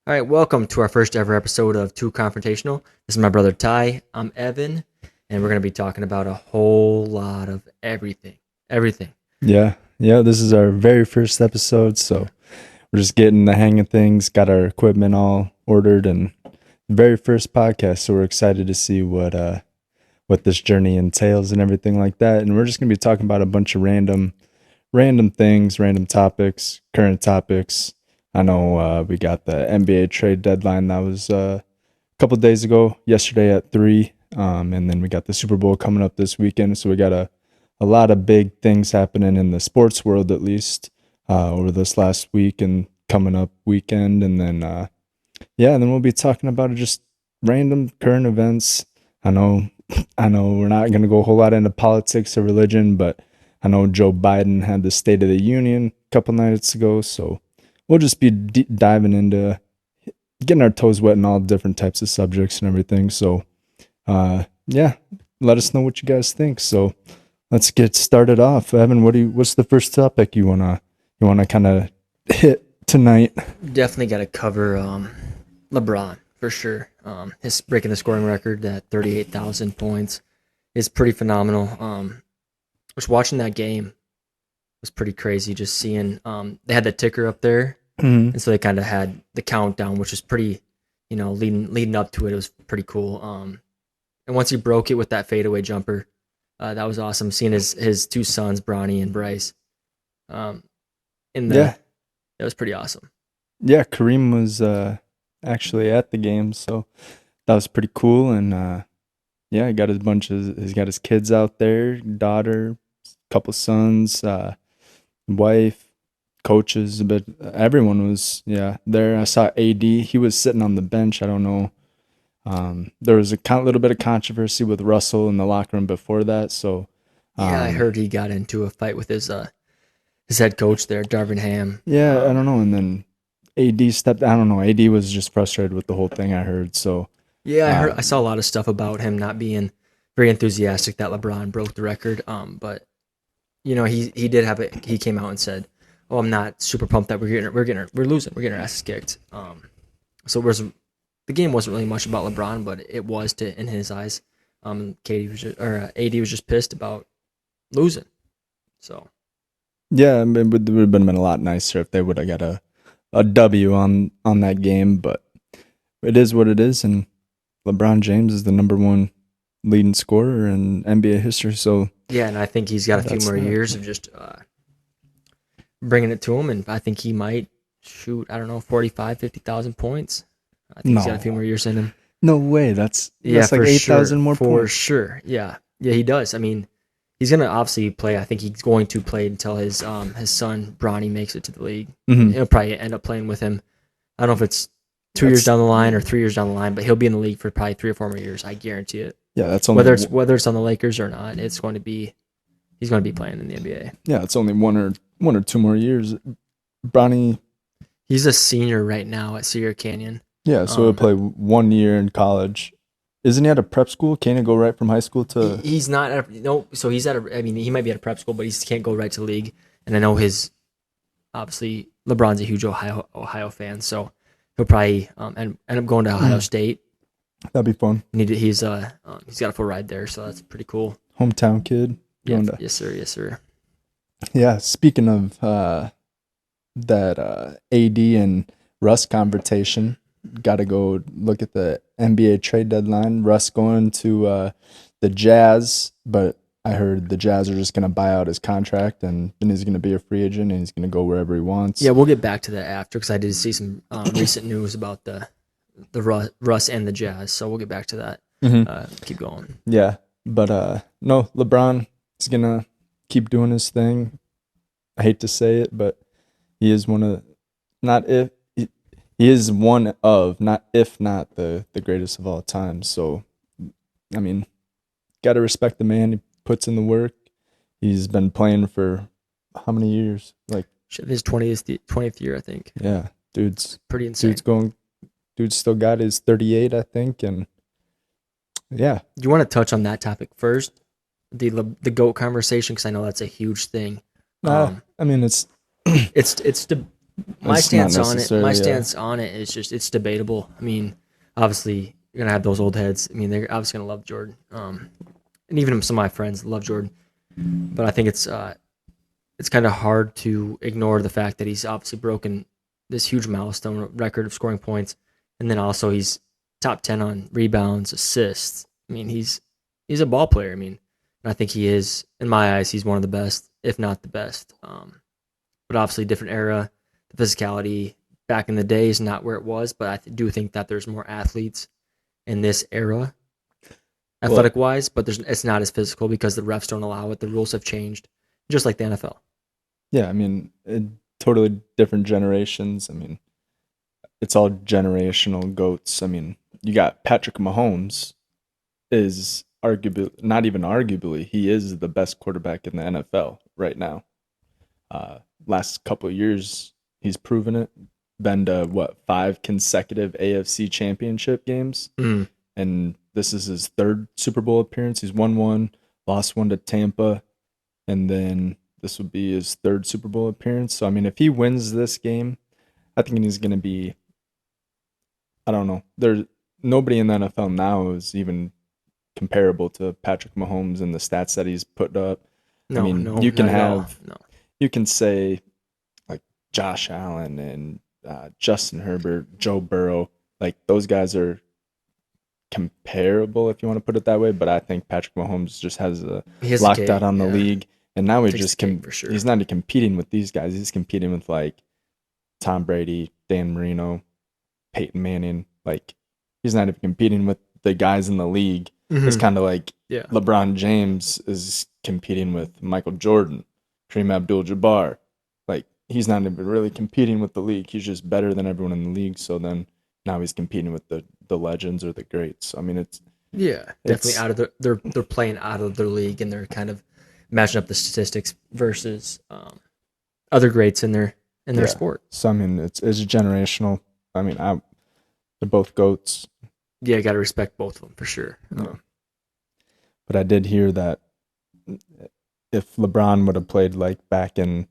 All right, welcome to our first ever episode of TEW Confrontational. This is my brother Ty. I'm Evan, and we're going to be talking about a whole lot of everything. Everything. Yeah. This is our very first episode, so we're just getting the hang of things, got our equipment all ordered, and very first podcast, so we're excited to see what this journey entails and everything like that. And we're just going to be talking about a bunch of random things, random topics, current topics. I know we got the NBA trade deadline that was a couple days ago, yesterday at 3, and then we got the Super Bowl coming up this weekend. So we got a lot of big things happening in the sports world, at least over this last week and coming up weekend. And then, and then we'll be talking about just random current events. I know we're not going to go a whole lot into politics or religion, but I know Joe Biden had the State of the Union a couple nights ago, so we'll just be diving into getting our toes wet in all different types of subjects and everything. So, let us know what you guys think. So, let's get started off. Evan, what's the first topic you wanna kind of hit tonight? Definitely got to cover LeBron for sure. His breaking the scoring record at 38,000 points is pretty phenomenal. Was watching that game. Was pretty crazy just seeing they had the ticker up there, and so they kind of had the countdown, which was pretty, leading up to it. It was pretty cool. And once he broke it with that fadeaway jumper, that was awesome. Seeing his two sons, Bronny and Bryce, that was pretty awesome. Yeah, Kareem was actually at the game, so that was pretty cool. And he got he's got his kids out there, daughter, couple sons, wife, coaches, but everyone was there. I saw AD. He was sitting on the bench. I don't know. There was a little bit of controversy with Russell in the locker room before that. So I heard he got into a fight with his head coach there, Darvin Ham. Yeah, I don't know. And then AD stepped. I don't know. AD was just frustrated with the whole thing, I heard. So I saw a lot of stuff about him not being very enthusiastic that LeBron broke the record. But he did have it. He came out and said, "Oh, I'm not super pumped that we're losing. We're getting our asses kicked." The game wasn't really much about LeBron, but it was in his eyes. AD was just pissed about losing. So yeah, it would have been a lot nicer if they would have got a W on that game, but it is what it is, and LeBron James is the number one leading scorer in NBA history. So yeah, and I think he's got a few more years of just bringing it to him, and I think he might shoot 45,000, 50,000 points. I think he's got a few more years in him. No way. That's like 8,000 more points. For sure. Yeah, he does. I mean, he's going to obviously play. I think he's going to play until his son, Bronny, makes it to the league. Mm-hmm. He'll probably end up playing with him. I don't know if it's 2 years down the line or 3 years down the line, but he'll be in the league for probably 3 or 4 more years. I guarantee it. Yeah, that's only whether it's on the Lakers or not. He's going to be playing in the NBA. Yeah, it's only one or 2 more years. Bronny, he's a senior right now at Cedar Canyon. Yeah, so he'll play 1 year in college. Isn't he at a prep school? Can't he go right from high school to? He's not. So he's at he might be at a prep school, but he can't go right to the league. And I know obviously LeBron's a huge Ohio fan, so he'll probably end up going to Ohio State. That'd be fun. He's got a full ride there, so that's pretty cool. Hometown kid. Yeah, yes sir. Yeah, speaking of that AD and Russ confrontation, got to go look at the NBA trade deadline. Russ going to the Jazz, but I heard the Jazz are just going to buy out his contract, and then he's going to be a free agent, and he's going to go wherever he wants. Yeah, we'll get back to that after, because I did see some recent news about the Russ and the Jazz, so we'll get back to that. Mm-hmm. Keep going. Yeah, but no, LeBron is going to keep doing his thing. I hate to say it, but he is one of, if not the greatest of all time. So, I mean, got to respect the man. He puts in the work. He's been playing for how many years? Like his 20th year, I think. Yeah, dude's pretty insane. Dude's still got his 38, I think, and yeah. Do you want to touch on that topic first, the GOAT conversation, because I know that's a huge thing. I mean, it's My It's not stance on it. necessarily, My stance on it is just it's debatable. I mean, obviously you're gonna have those old heads. I mean, they're obviously gonna love Jordan. And even some of my friends love Jordan. But I think it's kind of hard to ignore the fact that he's obviously broken this huge milestone record of scoring points, and then also he's top 10 on rebounds, assists. I mean, he's a ball player. I mean, and I think he is, in my eyes, he's one of the best, if not the best. But obviously, different era, the physicality back in the day is not where it was. But I do think that there's more athletes in this era, athletic wise, but it's not as physical because the refs don't allow it. The rules have changed, just like the NFL. Yeah, I mean, totally different generations. I mean, it's all generational goats. I mean, you got Patrick Mahomes is arguably, not even arguably, he is the best quarterback in the NFL right now. Last couple of years, he's proven it. Been to, 5 consecutive AFC championship games? And this is his 3rd Super Bowl appearance. He's won 1, lost 1 to Tampa, and then this would be his 3rd Super Bowl appearance. So, I mean, if he wins this game, I think he's going to be, I don't know. There's nobody in the NFL now is even comparable to Patrick Mahomes and the stats that he's put up. You can say like Josh Allen and Justin Herbert, Joe Burrow, like those guys are comparable if you want to put it that way. But I think Patrick Mahomes just has locked out on the league. And now he's not competing with these guys. He's competing with like Tom Brady, Dan Marino, Peyton Manning. Like he's not even competing with the guys in the league. It's kind of like LeBron James is competing with Michael Jordan, Kareem Abdul-Jabbar. Like he's not even really competing with the league. He's just better than everyone in the league. So then now he's competing with the legends or the greats. I mean, it's definitely out of they're playing out of their league, and they're kind of matching up the statistics versus other greats in their sport. So I mean, it's generational. I mean, they're both goats. Yeah, you got to respect both of them for sure. But I did hear that if LeBron would have played like back in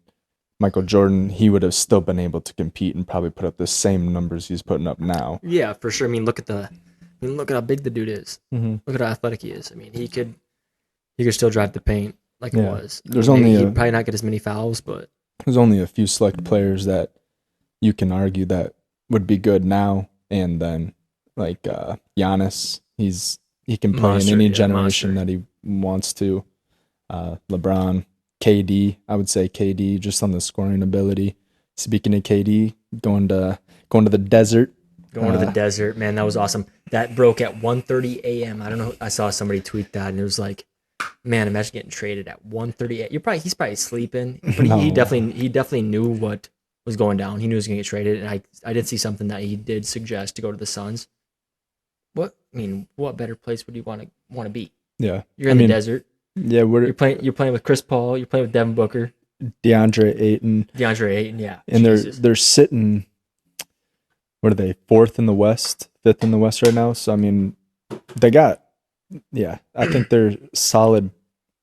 Michael Jordan, he would have still been able to compete and probably put up the same numbers he's putting up now. Yeah, for sure. I mean, look at how big the dude is. Look at how athletic he is. I mean, he could still drive the paint like it was. He'd probably not get as many fouls, but there's only a few select players that you can argue that would be good now, and then like Giannis, he can play in any generation that he wants to. LeBron, KD, I would say KD just on the scoring ability. Speaking of KD, going to the desert. Going to the desert, man, that was awesome. That broke at 1:30 a.m. I don't know. I saw somebody tweet that, and it was like, man, imagine getting traded at 1:30. He's probably sleeping, but he definitely knew what was going down. He knew he was going to get traded, and I did see something that he did suggest to go to the Suns. What better place would you want to be? Yeah, you're in the desert. Yeah, you're playing with Chris Paul. You're playing with Devin Booker, DeAndre Ayton. Yeah, and they're sitting. What are they? 4th in the West, 5th in the West right now. So I mean, they got. Yeah, I think they're solid,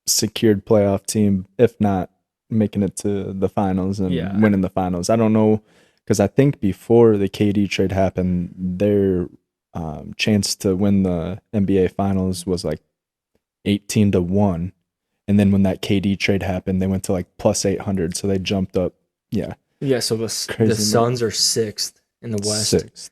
secured playoff team. If not making it to the finals and winning the finals, I don't know, because I think before the KD trade happened, their chance to win the NBA finals was like 18-1, and then when that KD trade happened, they went to like plus 800, so they jumped up. Yeah. So the Suns are 6th in the West. 6th.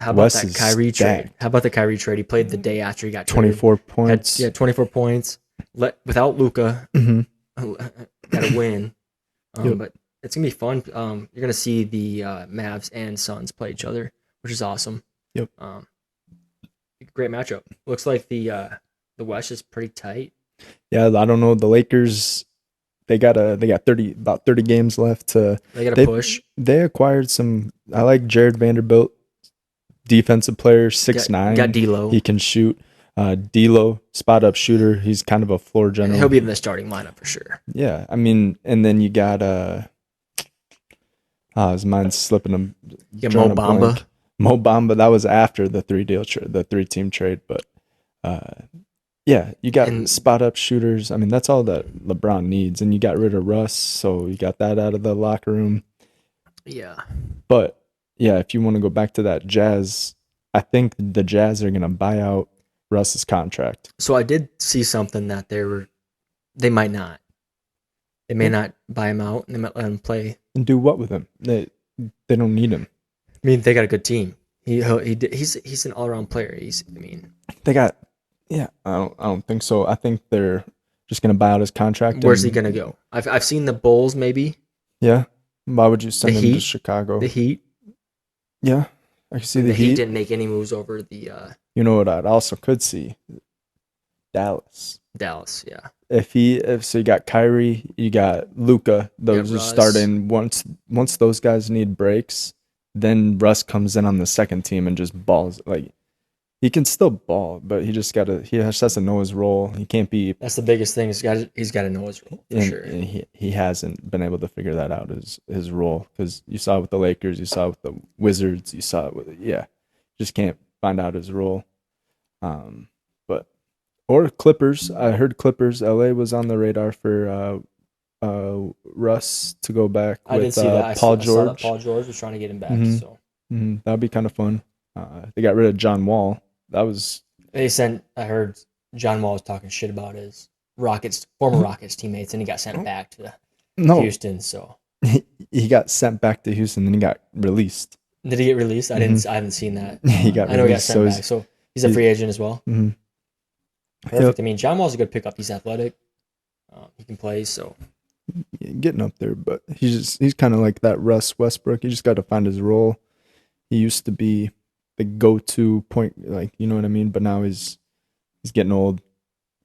How about that Kyrie trade? How about the Kyrie trade? He played the day after he got traded. 24 points. 24 points. Without Luka, got to win. But it's gonna be fun. You're gonna see the Mavs and Suns play each other, which is awesome. Yep. Great matchup. Looks like the West is pretty tight. Yeah, I don't know. The Lakers, they got about 30 games left. They got to push. They acquired some. I like Jared Vanderbilt, defensive player, 6'9". Got D'Lo. He can shoot. D'Lo, spot up shooter. He's kind of a floor general. He'll be in the starting lineup for sure. Yeah, I mean, and then you got his mind's slipping him. Mo Bamba. Mo Bamba. That was after the 3-team trade, but yeah, you got spot up shooters. I mean, that's all that LeBron needs, and you got rid of Russ, so you got that out of the locker room. Yeah. But yeah, if you want to go back to that Jazz, I think the Jazz are going to buy out Russ's contract. So I did see something that they might not. They may not buy him out, and they might let him play. And do what with him? They don't need him. I mean, they got a good team. He's an all around player. They got. Yeah, I don't think so. I think they're just going to buy out his contract. Where's he going to go? I've seen the Bulls maybe. Yeah. Why would you send him to Chicago? The Heat. Yeah, I can see the Heat didn't make any moves over the. You know what? I'd also could see Dallas. Dallas, yeah. If you got Kyrie, you got Luka. Those are starting once those guys need breaks. Then Russ comes in on the second team and just balls. Like, he can still ball, but he just has to know his role. He can't be. That's the biggest thing. He's got to know his role for sure. And he hasn't been able to figure that out, his role, because you saw it with the Lakers, you saw it with the Wizards, you saw it with just can't find out his role. Or Clippers. I heard Clippers. LA was on the radar for Russ to go back with I did see that. Paul I saw George. that Paul George was trying to get him back. Mm-hmm. So that'd be kind of fun. They got rid of John Wall. That was. I heard John Wall was talking shit about his former Rockets teammates, and he got sent back to Houston. So he got sent back to Houston, and he got released. Did he get released? I haven't seen that. He got. I know he got sent back. So he's a free agent as well. Mm-hmm. Perfect. Yep. I mean, John Wall's a good pickup. He's athletic. He can play. So getting up there, but he's kind of like that Russ Westbrook. He just got to find his role. He used to be the go-to point, like, you know what I mean. But now he's getting old.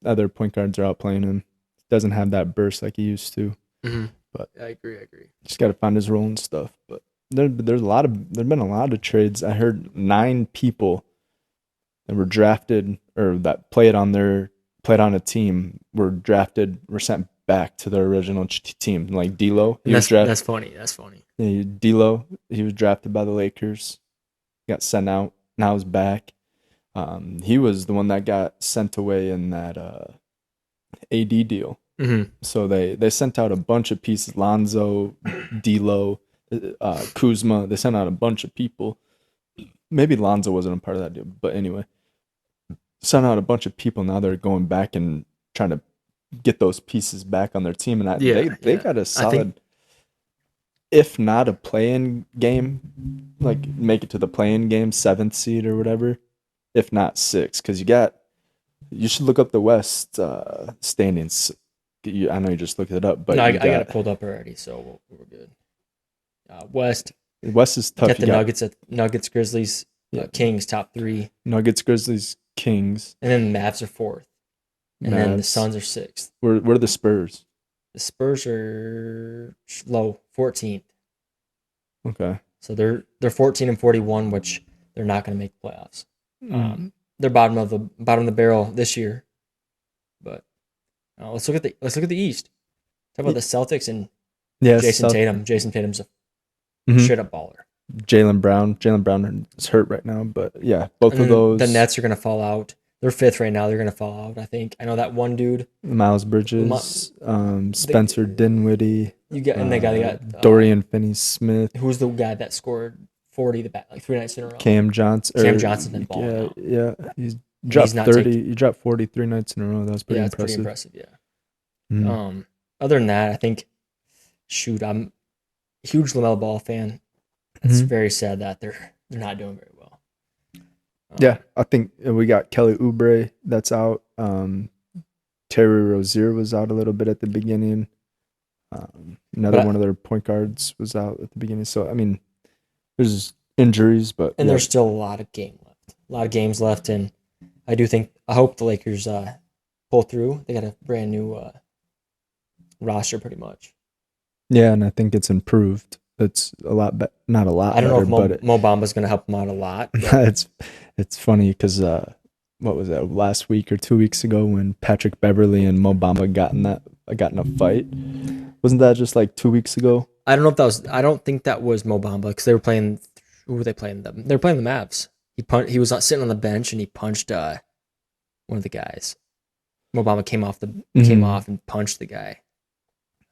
Other point guards are outplaying him. Doesn't have that burst like he used to. Mm-hmm. But I agree. Just got to find his role and stuff. But there's been a lot of trades. I heard 9 people that were drafted or that played on a team were sent back to their original team. Like D'Lo, that's funny. Yeah, D'Lo, he was drafted by the Lakers, got sent out. Now he's back. He was the one that got sent away in that AD deal. Mm-hmm. So they sent out a bunch of pieces. Lonzo, D'Lo, Kuzma. They sent out a bunch of people. Maybe Lonzo wasn't a part of that deal, but anyway, sent out a bunch of people. Now they're going back and trying to get those pieces back on their team, and they got a solid, if not a play-in game, like make it to the play-in game, 7th seed or whatever, if not 6, because you should look up the West standings. I know you just looked it up, but no, I got it pulled up already, so we're good. West is tough. You got the Nuggets, Grizzlies, Kings top 3. Nuggets, Grizzlies, Kings, and then the Mavs are 4th, and then the Suns are 6th. Where are the Spurs? The Spurs are low, 14th. Okay, so they're 14 and 41, which they're not going to make playoffs. They're bottom of the barrel this year, but let's look at the East. Talk about the Celtics and Jason Tatum. Jason Tatum's a straight up baller. Jaylen Brown is hurt right now, but yeah, both of those. The Nets are going to fall out. They're 5th right now. They're going to fall out, I think. I know that one dude. Miles Bridges, Spencer Dinwiddie. They got Dorian Finney-Smith. Who's the guy that scored 40 like 3 nights in a row? Cam Johnson. Cam Johnson's been balling out. Yeah. He's dropped 30. He dropped 40 3 nights in a row. That was pretty impressive. Pretty impressive, yeah. Mm-hmm. Other than that, I think, I'm a huge LaMelo Ball fan. It's very sad that they're not doing very well. Yeah, I think we got Kelly Oubre that's out. Terry Rozier was out a little bit at the beginning. One of their point guards was out at the beginning. So, I mean, there's injuries, but... And there's still a lot of games left. And I hope the Lakers pull through. They got a brand new roster pretty much. Yeah, and I think it's improved. It's a lot better. Not a lot. I don't know if Mo Bamba's going to help them out a lot. It's funny because what was that, last week or 2 weeks ago when Patrick Beverly and Mo Bamba got in a fight? Wasn't that just like 2 weeks ago? I don't know if I don't think that was Mo Bamba because they were playing. Who were they playing? They were playing the Mavs. He was sitting on the bench and he punched one of the guys. Mo Bamba came off and punched the guy.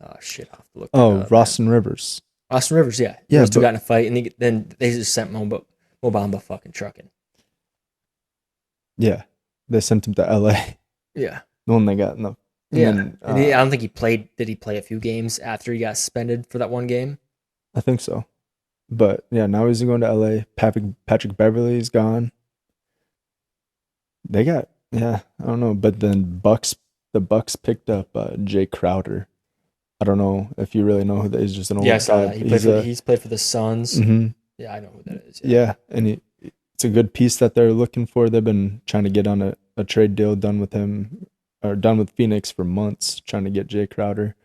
Oh shit! I'll have to look. Roston Rivers. Austin Rivers, yeah. Yeah, Those two got in a fight, and then they just sent Mo Bamba fucking trucking. Yeah, they sent him to L.A. Yeah. The one they got in the. And I don't think he played. Did he play a few games after he got suspended for that one game? I think so. But yeah, now he's going to L.A. Patrick Beverly's gone. They got, I don't know. But then the Bucks picked up Jay Crowder. I don't know if you really know who that is. Just an old guy. I saw that. He's played for the Suns. Mm-hmm. Yeah, I know who that is. Yeah, and it's a good piece that they're looking for. They've been trying to get on a trade deal done with him, or done with Phoenix for months, trying to get Jay Crowder.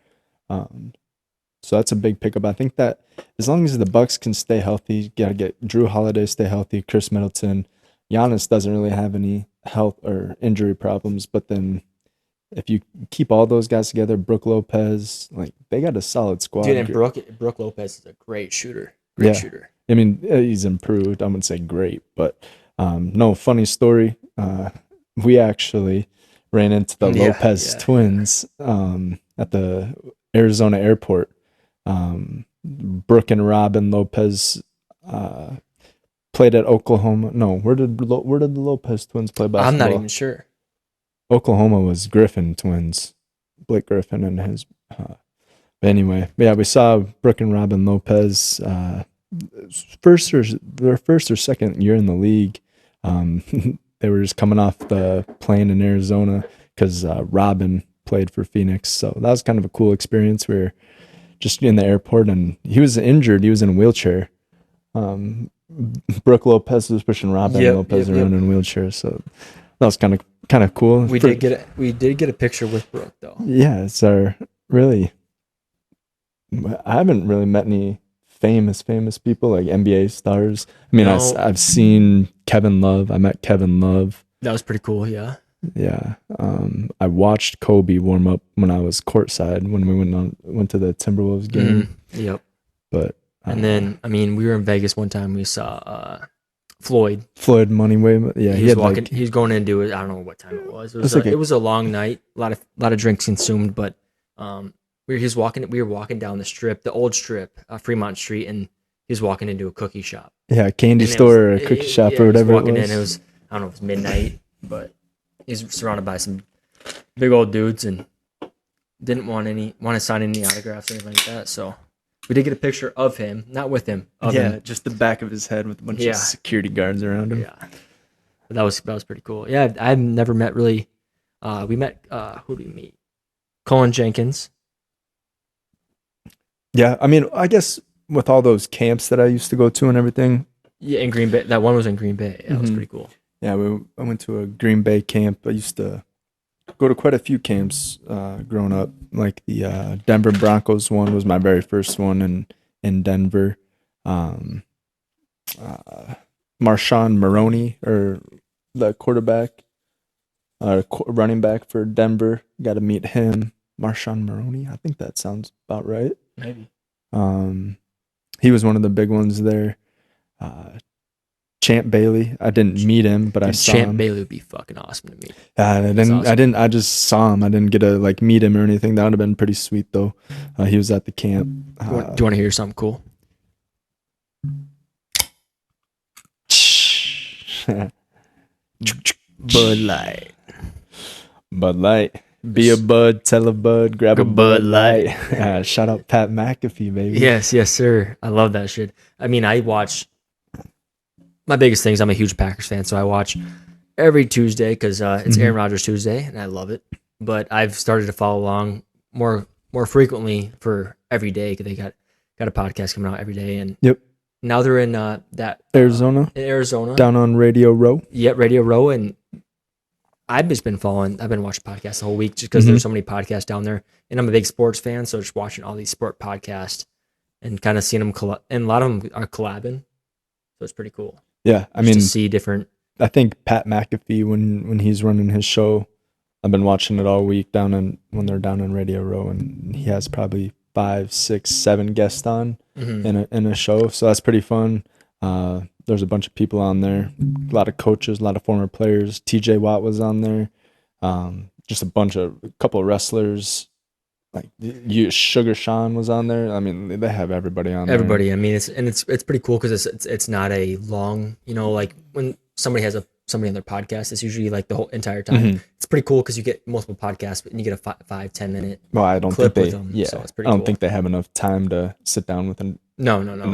So that's a big pickup. I think that as long as the Bucks can stay healthy, you got to get Drew Holiday stay healthy, Chris Middleton. Giannis doesn't really have any health or injury problems, but then if you keep all those guys together, Brook Lopez, like they got a solid squad. Dude, and Brook Lopez is a great shooter. Great shooter. I mean, he's improved. I wouldn't say great, but no, funny story. We actually ran into the Lopez twins at the Arizona airport. Brooke and Robin Lopez played at Oklahoma. No, where did the Lopez twins play basketball? I'm not even sure. Oklahoma was Griffin twins, Blake Griffin and his. But anyway, yeah, we saw Brooke and Robin Lopez their first or second year in the league. They were just coming off the plane in Arizona because Robin played for Phoenix, so that was kind of a cool experience. We were just in the airport, and he was injured. He was in a wheelchair. Brooke Lopez was pushing Robin Lopez around in a wheelchair, so that was kind of cool. We did get a picture with Brooke though. Yeah, it's really. I haven't really met any famous people like NBA stars. I mean, no. I've seen Kevin Love. I met Kevin Love. That was pretty cool. Yeah. Yeah. I watched Kobe warm up when I was courtside when we went to the Timberwolves game. Yep. But and then we were in Vegas one time. We saw Floyd Moneyway. Yeah, he was walking. He was going into it. I don't know what time it was. It was a long night. A lot of drinks consumed, but we were walking down the strip, the old strip, Fremont Street, and he was walking into a cookie shop. Yeah, a candy store or a cookie shop or whatever it was. In, it was, I don't know if it was midnight, but he's surrounded by some big old dudes and didn't want to sign any autographs or anything like that. So we did get a picture of him, not with him. Him. Just the back of his head with a bunch of security guards around him. Yeah, but that was pretty cool. Yeah, I've never met really. We met. Who did we meet? Colin Jenkins. Yeah, I mean, I guess with all those camps that I used to go to and everything. Yeah, in Green Bay. That one was in Green Bay. That was pretty cool. Yeah, I went to a Green Bay camp. I used to go to quite a few camps growing up. Like the Denver Broncos one was my very first one in Denver. Marshawn Maroney, or the quarterback, running back for Denver. Got to meet him. Marshawn Maroney. I think that sounds about right. Maybe. He was one of the big ones there. Champ Bailey. I didn't meet him, but I saw him. Champ Bailey would be fucking awesome to meet. I just saw him. I didn't get to meet him or anything. That would have been pretty sweet though. He was at the camp. Do you want to hear something cool? Bud Light. Bud Light. Be a bud, tell a bud, grab a Bud Light. Shout out Pat McAfee, baby. Yes, sir. I love that shit. I mean, I watch. My biggest thing is I'm a huge Packers fan, so I watch every Tuesday because it's Aaron Rodgers Tuesday, and I love it. But I've started to follow along more frequently for every day because they got a podcast coming out every day, and now they're in Arizona. Down on Radio Row. Yeah, Radio Row, and I've just been following. I've been watching podcasts the whole week just because there's so many podcasts down there, and I'm a big sports fan, so just watching all these sport podcasts and kind of seeing them and a lot of them are collabing, so it's pretty cool. Yeah, I mean, to see different. I think Pat McAfee when he's running his show, I've been watching it all week when they're down on Radio Row, and he has probably 5, 6, 7 guests on in a show, so that's pretty fun. There's a bunch of people on there, a lot of coaches, a lot of former players. TJ Watt was on there, just a couple of wrestlers. Like Sugar Sean was on there. I mean, they have everybody on there. Everybody. I mean, it's pretty cool because it's not a long, like when somebody has somebody on their podcast, it's usually like the whole entire time. Mm-hmm. It's pretty cool because you get multiple podcasts, but you get a 5-10 minute. Well, I don't clip think they. with them, Yeah, so it's pretty I don't cool. think they have enough time to sit down with an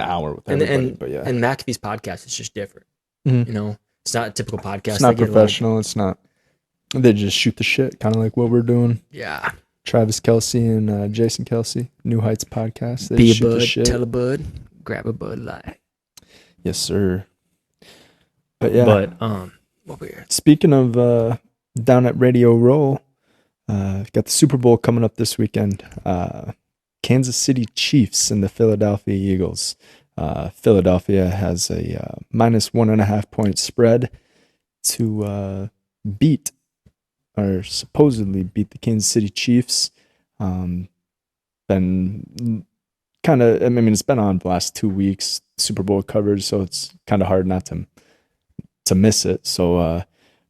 hour with everybody. But yeah, and McAfee's podcast is just different. Mm-hmm. It's not a typical podcast. It's not professional. It's not. They just shoot the shit, kind of like what we're doing. Yeah. Travis Kelsey and Jason Kelsey, New Heights podcast. They Be a shoot bud, the shit. tell a bud, grab a Bud Light. Yes, sir. But yeah. But what weird. Speaking of down at Radio Roll, got the Super Bowl coming up this weekend. Kansas City Chiefs and the Philadelphia Eagles. Philadelphia has a -1.5 point spread to supposedly beat the Kansas City Chiefs. Been kind of, I mean, it's been on the last 2 weeks, Super Bowl coverage, so it's kind of hard not to miss it. So,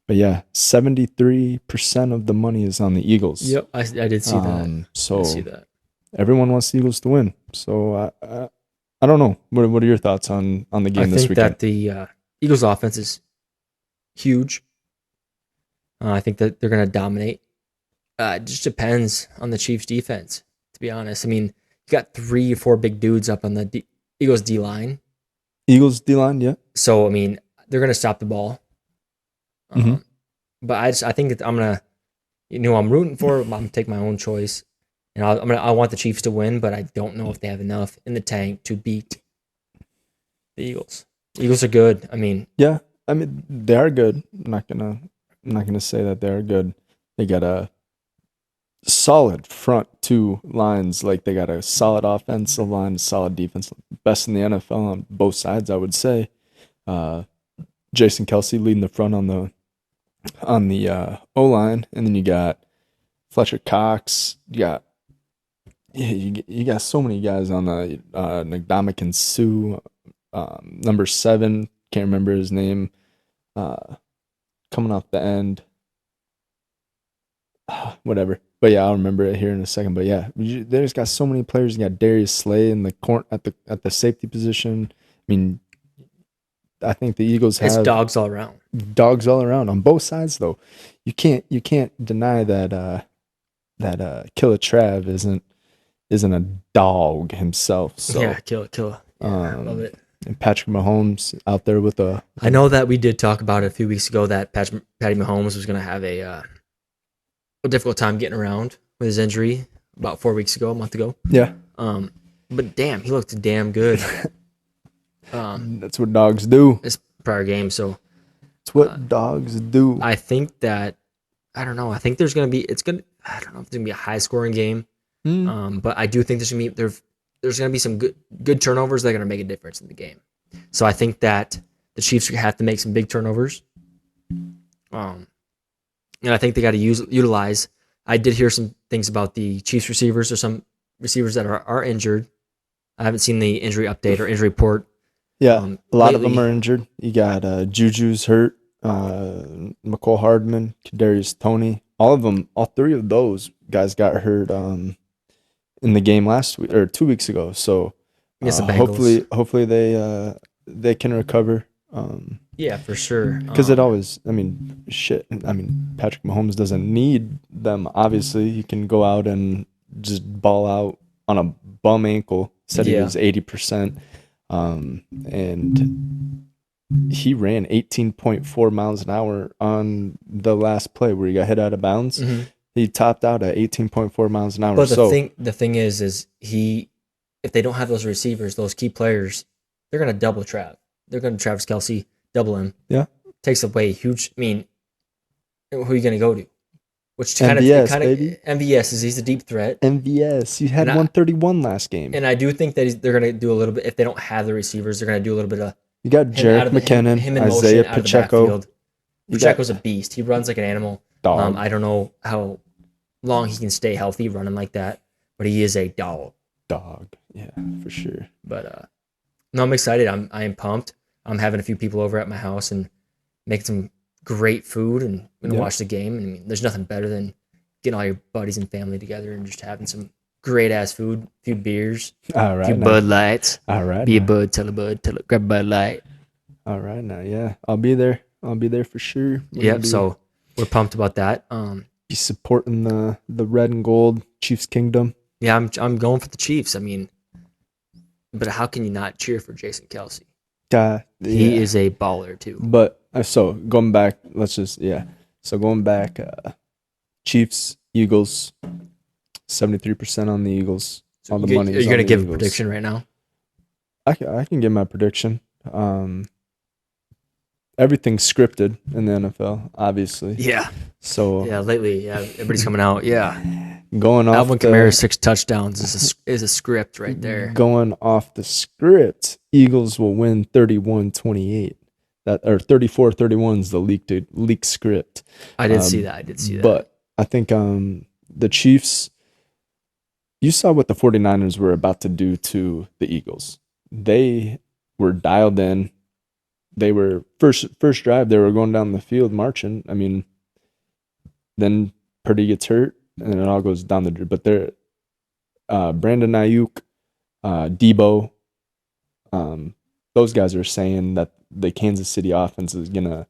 but yeah, 73% of the money is on the Eagles. Yep, I did see that. So I see that. Everyone wants the Eagles to win. So I don't know. What are your thoughts on the game this weekend? I think that the Eagles offense is huge. I think that they're going to dominate. It just depends on the Chiefs' defense, to be honest. I mean, you got 3 or 4 big dudes up on the Eagles D-line. Eagles D-line, yeah. So, I mean, they're going to stop the ball. But I think that I'm going to, I'm rooting for it. I'm going to take my own choice. And I want the Chiefs to win, but I don't know if they have enough in the tank to beat the Eagles. Eagles are good. I mean, yeah. I mean, they are good. I'm not gonna say that they are good. They got a solid front 2 lines. Like, they got a solid offensive line, solid defense, best in the NFL on both sides, I would say. Jason Kelsey leading the front on the O line, and then you got Fletcher Cox. You got so many guys on the Ndamukong Suh, number 7. Can't remember his name. Coming off the end. Whatever. But yeah, I'll remember it here in a second. But yeah, they just got so many players. You got Darius Slay in the at the safety position. I mean, I think the Eagles have it's dogs all around. Dogs all around on both sides, though. You can't deny that Killer Trav isn't a dog himself. So yeah, kill it. Yeah, I love it. And Patrick Mahomes out there with a. I know that we did talk about it a few weeks ago that Patty Mahomes was going to have a difficult time getting around with his injury about 4 weeks ago, a month ago. Yeah. But damn, he looked damn good. That's what dogs do. This prior game, so it's what dogs do. I think that I don't know. I think there's going to be. I don't know if it's going to be a high scoring game. But I do think there's going to be some good turnovers that are going to make a difference in the game. So I think that the Chiefs have to make some big turnovers. And I think they got to utilize. I did hear some things about the Chiefs receivers or some receivers that are injured. I haven't seen the injury update or injury report. Yeah, a lot of them are injured. You got Juju's hurt, McCole Hardman, Kadarius Toney. All 3 of those guys got hurt in the game last week or 2 weeks ago. So hopefully they can recover. Yeah, for sure. Because it always, I mean, Patrick Mahomes doesn't need them. Obviously, he can go out and just ball out on a bum ankle. Said he was 80%, and he ran 18.4 miles an hour on the last play where he got hit out of bounds. Mm-hmm. He topped out at 18.4 miles an hour. But the thing is if they don't have those receivers, those key players, they're going to double Trav. They're going to Travis Kelsey, double him. Yeah. Takes away huge. I mean, who are you going to go to? Which MVS, kind of MVS he's a deep threat. MVS, he had 131 last game. And I do think that they're going to do a little bit, if they don't have the receivers, they're going to do a little bit of. You got Jerick McKinnon, Isaiah Pacheco. Pacheco's a beast. He runs like an animal. Dog. I don't know how long he can stay healthy running like that, but he is a dog. Yeah, for sure. But no, I'm excited. I am pumped. I'm having a few people over at my house and making some great food and watch the game. And I mean, there's nothing better than getting all your buddies and family together and just having some great ass food, a few beers, All a right. few Now. Bud Lights. All right. Be a now. bud, tell a bud, grab a Bud Light. All right. Now, yeah, I'll be there. I'll be there for sure. Yep. So we're pumped about that. Be supporting the red and gold Chiefs Kingdom. Yeah, I'm going for the Chiefs. I mean, but how can you not cheer for Jason Kelsey? He is a baller too. But so going back, So going back, Chiefs, Eagles, 73% on the Eagles. All the money. Are you gonna give a prediction right now? I can give my prediction. Everything's scripted in the NFL, obviously. Yeah. So lately, everybody's coming out. Yeah. Going off Alvin Kamara's 6 touchdowns is a script right there. Going off the script, Eagles will win 31-28. Or 34-31 is the leaked script. I did see that. But I think the Chiefs, you saw what the 49ers were about to do to the Eagles. They were dialed in. They were first drive, they were going down the field marching. I mean, then Purdy gets hurt and it all goes down the drain. But they're Brandon Ayuk, Debo, those guys are saying that the Kansas City offense is gonna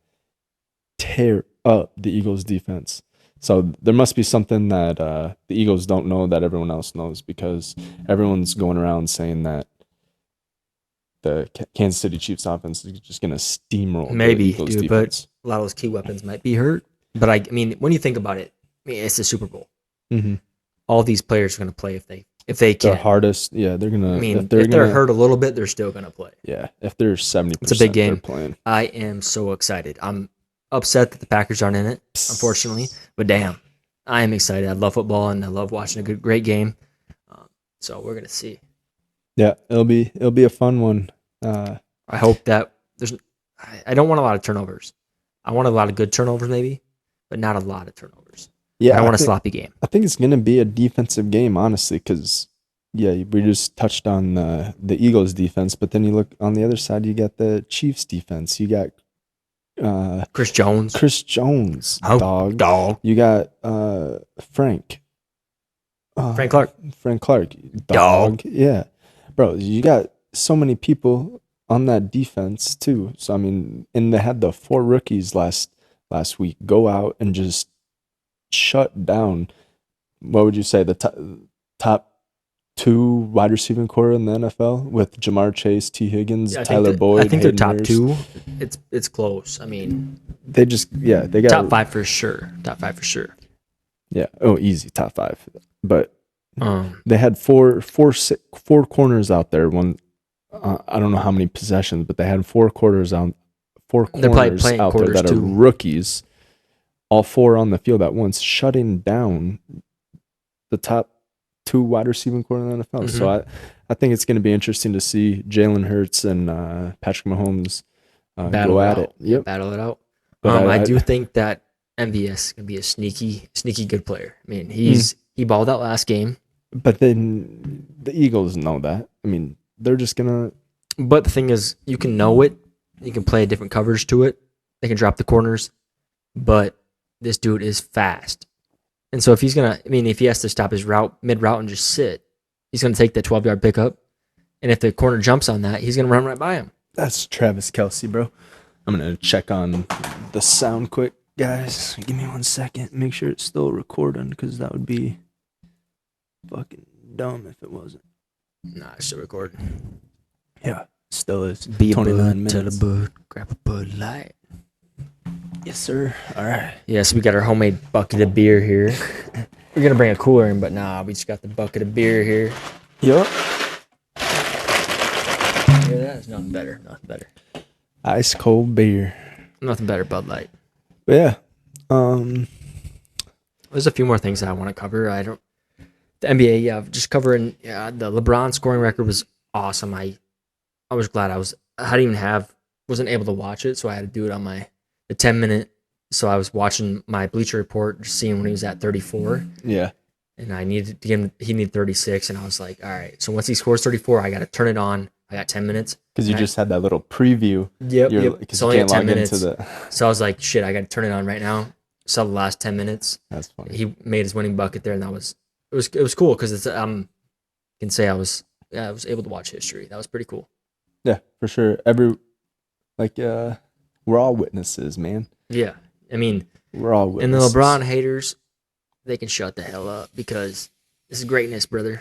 tear up the Eagles defense. So there must be something that the Eagles don't know that everyone else knows, because everyone's going around saying that the Kansas City Chiefs offense is just gonna steamroll the Eagles defense. But a lot of those key weapons might be hurt. But I mean, when you think about it, it's the Super Bowl. Mm-hmm. All these players are going to play if they can. The hardest, yeah, they're gonna. I mean, if they're hurt a little bit, they're still going to play. Yeah, if they're 70%, it's a big game. Playing. I am so excited. I'm upset that the Packers aren't in it, unfortunately. But damn, I am excited. I love football and I love watching a great game. So we're going to see. Yeah, it'll be a fun one. I hope that I don't want a lot of turnovers. I want a lot of good turnovers, maybe, but not a lot of turnovers. Yeah, I want a sloppy game. I think it's going to be a defensive game, honestly, because we just touched on the Eagles defense, but then you look on the other side, you got the Chiefs defense. You got Chris Jones, dog. You got Frank Clark, dog. Yeah, bro, you got so many people on that defense too. So I mean, and they had the 4 rookies last week go out and just shut down. What would you say the top 2 wide receiving core in the NFL with Jamar Chase, T. Higgins, Tyler Boyd? I think they're top 2. It's close. I mean, they got top 5 for sure. Top 5 for sure. Yeah. Oh, easy top 5. But they had four corners out there. I don't know how many possessions, but they had 4 corners out. 4 corners out there that are rookies. All 4 on the field at once, shutting down the top 2 wide receiving core in the NFL. Mm-hmm. So I think it's going to be interesting to see Jalen Hurts and Patrick Mahomes go at it. Yep. Battle it out. But I do think that MVS is going to be a sneaky good player. I mean, he balled out last game. But then the Eagles know that. I mean, they're just going to. But the thing is, you can know it. You can play a different coverage to it. They can drop the corners. But this dude is fast. And so if he has to stop his mid-route and just sit, he's going to take that 12-yard pickup. And if the corner jumps on that, he's going to run right by him. That's Travis Kelce, bro. I'm going to check on the sound quick, guys. Give me 1 second. Make sure it's still recording, because that would be fucking dumb if it wasn't. Nah, it's still recording. Yeah, still is. Be 29 minutes. Tell a bud, grab a Bud Light. Yes, sir. All right. Yeah, so we got our homemade bucket of beer here. We're going to bring a cooler in, but nah, we just got the bucket of beer here. Yup. Yeah, that's nothing better. Ice cold beer. Nothing better, Bud Light. But yeah. There's a few more things that I want to cover. The NBA, just covering the LeBron scoring record was awesome. I was glad wasn't able to watch it, so I had to do it on the 10-minute. So I was watching my Bleacher Report, just seeing when he was at 34. Yeah. And I needed to he needed 36, and I was like, all right. So once he scores 34, I got to turn it on. I got 10 minutes. Because you just had that little preview. Yep. It's only 10 minutes. So I was like, shit, I got to turn it on right now. Saw the last 10 minutes. That's funny. He made his winning bucket there, and that was it was cool because it's can say I was able to watch history. That was pretty cool. Yeah, for sure. We're all witnesses, man. Yeah, I mean, we're all witnesses. And the LeBron haters, they can shut the hell up because this is greatness, brother.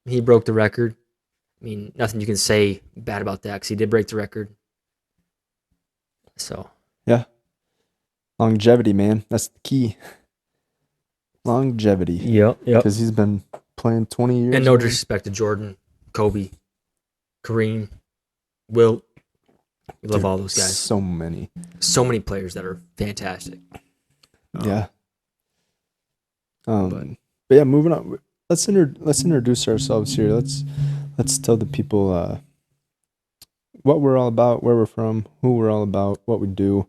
He broke the record. I mean, nothing you can say bad about that because he did break the record. So yeah, longevity, man. That's the key. Longevity. Yep. Because he's been playing 20 years. And no disrespect to Jordan, Kobe, Kareem, Wilt. We love all those guys. So many players that are fantastic. Yeah. But yeah, moving on. Let's introduce ourselves here. Let's tell the people what we're all about, where we're from, who we're all about, what we do.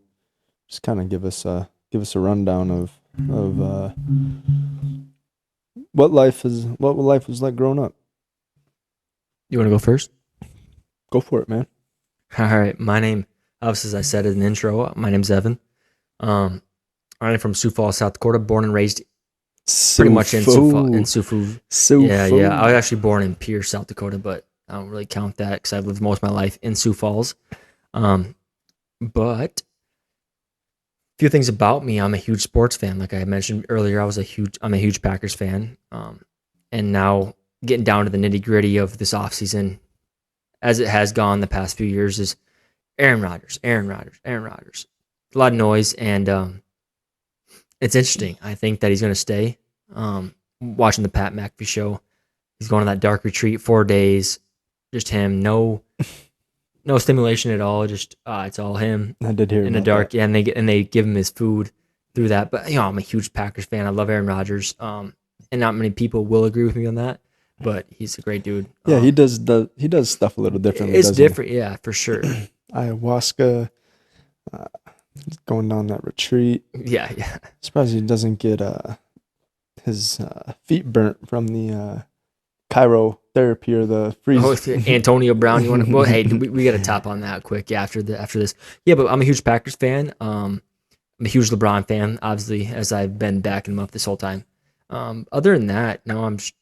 Just kind of give us a rundown of what life was like growing up. You want to go first? Go for it, man. All right. My name, obviously, as I said in the intro, my name's Evan. I'm from Sioux Falls, South Dakota, born and raised pretty much in Sioux Falls. Yeah. I was actually born in Pierce, South Dakota, but I don't really count that because I've lived most of my life in Sioux Falls. But a few things about me, I'm a huge sports fan. Like I mentioned earlier, I'm a huge Packers fan. And now getting down to the nitty gritty of this offseason, as it has gone the past few years, is Aaron Rodgers. A lot of noise, and it's interesting. I think that he's going to stay. Watching the Pat McAfee show, he's going on that dark retreat, 4 days, just him, no stimulation at all. Just it's all him. I did hear in the dark. That. Yeah, and they give him his food through that. But I'm a huge Packers fan. I love Aaron Rodgers. And not many people will agree with me on that. But he's a great dude. Yeah, he does stuff a little differently. It's different, yeah, for sure. Ayahuasca, going down that retreat. Yeah. Surprised he doesn't get his feet burnt from the chirotherapy or the freeze. Oh, Antonio Brown, you want to? Well, hey, we got to top on that quick after this. Yeah, but I'm a huge Packers fan. I'm a huge LeBron fan, obviously, as I've been backing him up this whole time. Other than that, no, I'm just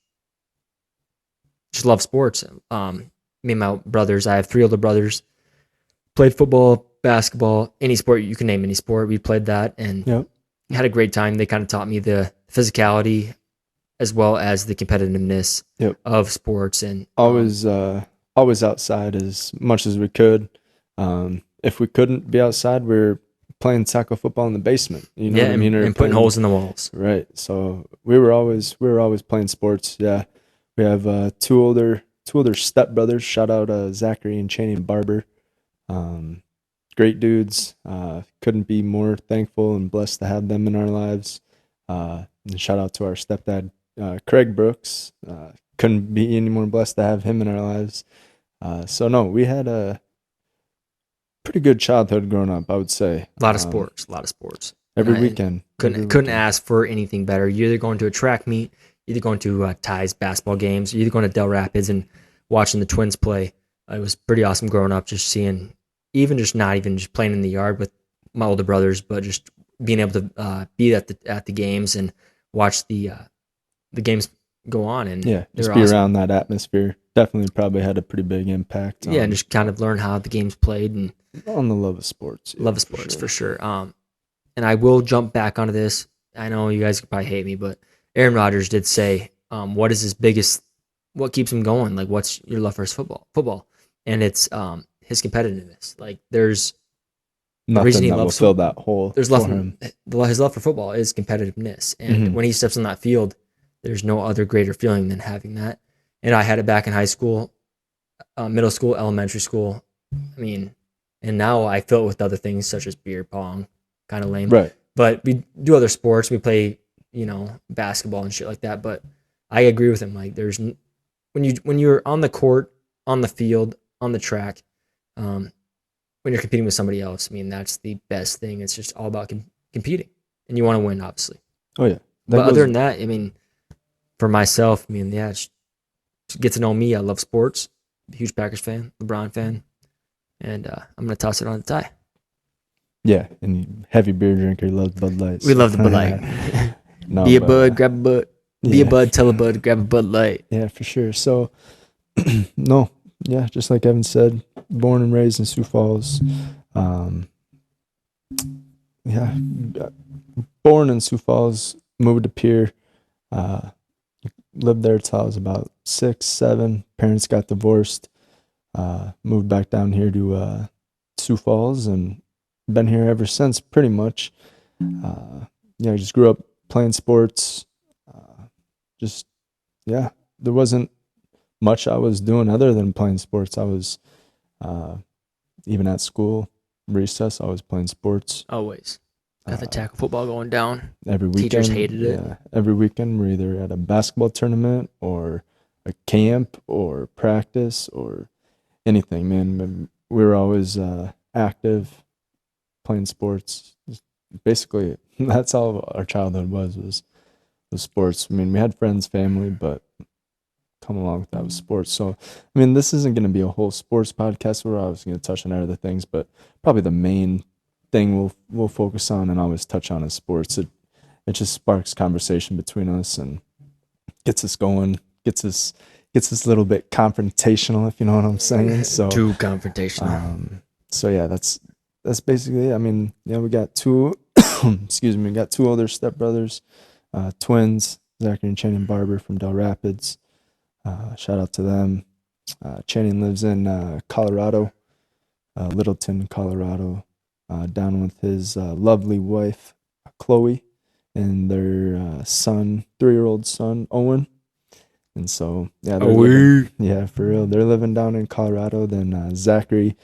love sports. Me and my brothers, I have 3 older brothers, played football, basketball, any sport, you can name any sport. We played that and had a great time. They kind of taught me the physicality as well as the competitiveness of sports. And always outside as much as we could. If we couldn't be outside, we're playing tackle football in the basement. You know what I mean? And putting holes in the walls. Right. So we were always playing sports. Yeah. We have two older stepbrothers. Shout out Zachary and Channing Barber. Great dudes. Couldn't be more thankful and blessed to have them in our lives. And shout out to our stepdad, Craig Brooks. Couldn't be any more blessed to have him in our lives. So no, we had a pretty good childhood growing up, I would say. A lot of sports. Every weekend. Couldn't ask for anything better. You're either going to a track meet, either going to Ty's basketball games, either going to Del Rapids and watching the Twins play. It was pretty awesome growing up, just seeing, not even just playing in the yard with my older brothers, but just being able to be at the games and watch the games go on. And just be awesome. Around that atmosphere. Definitely probably had a pretty big impact. And just kind of learn how the game's played and on the love of sports. For sure. And I will jump back onto this. I know you guys could probably hate me, but Aaron Rodgers did say, what is his biggest, what keeps him going? Like, what's your love for his football? And it's his competitiveness. Like, there's nothing reason he loves fill that hole. There's love for him. His love for football is competitiveness. And when he steps on that field, there's no other greater feeling than having that. And I had it back in high school, middle school, elementary school. I mean, and now I fill it with other things such as beer pong, kind of lame. Right. But we do other sports. We play, basketball and shit like that. But I agree with him. Like, there's when you're on the court, on the field, on the track, when you're competing with somebody else, I mean, that's the best thing. It's just all about competing, and you want to win, obviously. Oh yeah. But other than that, I mean, for myself, just get to know me. I love sports. I'm a huge Packers fan, LeBron fan, and I'm gonna toss it on to Ty. Yeah, and heavy beer drinker, loves Bud Light. We love the Bud Light. No, be a bud, grab a bud. Be a bud, tell a bud, grab a Bud Light. Yeah, for sure. So, no, yeah, just like Evan said, born and raised in Sioux Falls. Yeah, born in Sioux Falls, moved to Pierre, lived there till I was about 6, 7. Parents got divorced, moved back down here to Sioux Falls, and been here ever since, pretty much. I just grew up playing sports. There wasn't much I was doing other than playing sports. I was, even at school, recess, I was playing sports. Always. Got the tackle football going down. Every weekend. Teachers hated it. Yeah, every weekend we're either at a basketball tournament or a camp or practice or anything, man. We were always active, playing sports. Basically, that's all our childhood was sports. I mean, we had friends, family, but come along with that was sports. So, I mean, this isn't going to be a whole sports podcast. We're always going to touch on other things, but probably the main thing we'll focus on and always touch on is sports. It just sparks conversation between us and gets us going, gets us a little bit confrontational, if you know what I'm saying. So too confrontational. So yeah, that's basically it. I mean, yeah, we got two excuse me, we got 2 older stepbrothers, twins, Zachary and Channing Barber from Del Rapids. Shout out to them. Channing lives in Colorado, Littleton, Colorado, down with his lovely wife, Chloe, and their son, 3-year-old son, Owen. And so, yeah, for real. They're living down in Colorado. Then Zachary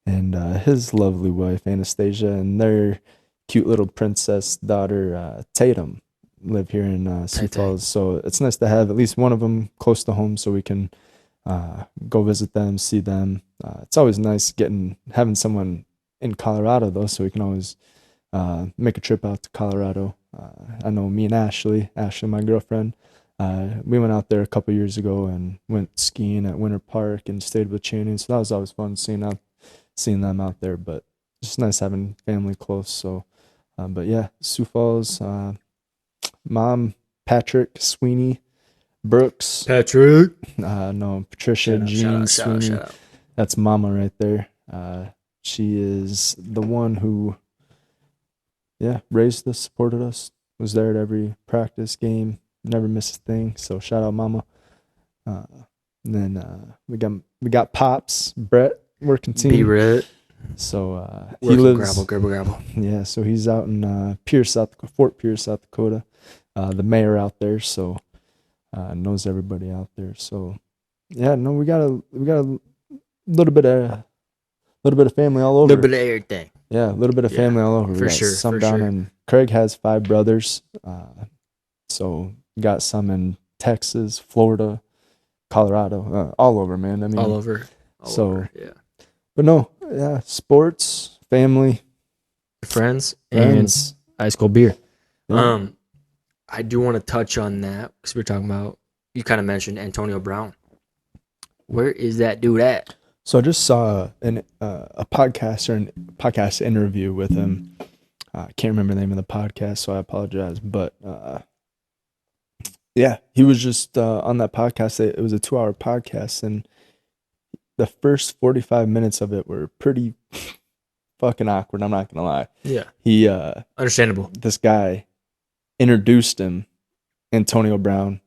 and his lovely wife, Anastasia, and their cute little princess daughter, Tatum, live here in Sioux Falls. So it's nice to have at least one of them close to home so we can go visit them, see them. It's always nice having someone in Colorado, though, so we can always make a trip out to Colorado. I know me and Ashley, my girlfriend, we went out there a couple years ago and went skiing at Winter Park and stayed with Channing. So that was always fun seeing them out there. But it's nice having family close. So, but yeah, Sioux Falls. Mom, Patrick Sweeney, Brooks. Patrick. No, Patricia Jean Sweeney. Shout out. That's Mama right there. She is the one who, raised us, supported us, was there at every practice game, never missed a thing. So shout out Mama. And then we got Pops, Brett Warkenthien. B-Rit. So he lives. Grabble. Yeah, so he's out in Fort Pierce, South Dakota. The mayor out there, so knows everybody out there. So yeah, no, we got a little bit of family all over. A little bit of everything. Yeah, a little bit of family all over. For sure. Some down in Craig has 5 brothers. So we got some in Texas, Florida, Colorado, all over, man. I mean, all over. Yeah. But no, yeah, sports, family, friends, and ice cold beer. Yeah. I do want to touch on that because we're talking about, you kind of mentioned Antonio Brown. Where is that dude at? So I just saw a podcast interview with him. I can't remember the name of the podcast, so I apologize. But yeah, he was just on that podcast. It was a 2-hour podcast, and the first 45 minutes of it were pretty fucking awkward. I'm not gonna lie. Yeah. He understandable. This guy introduced him, Antonio Brown,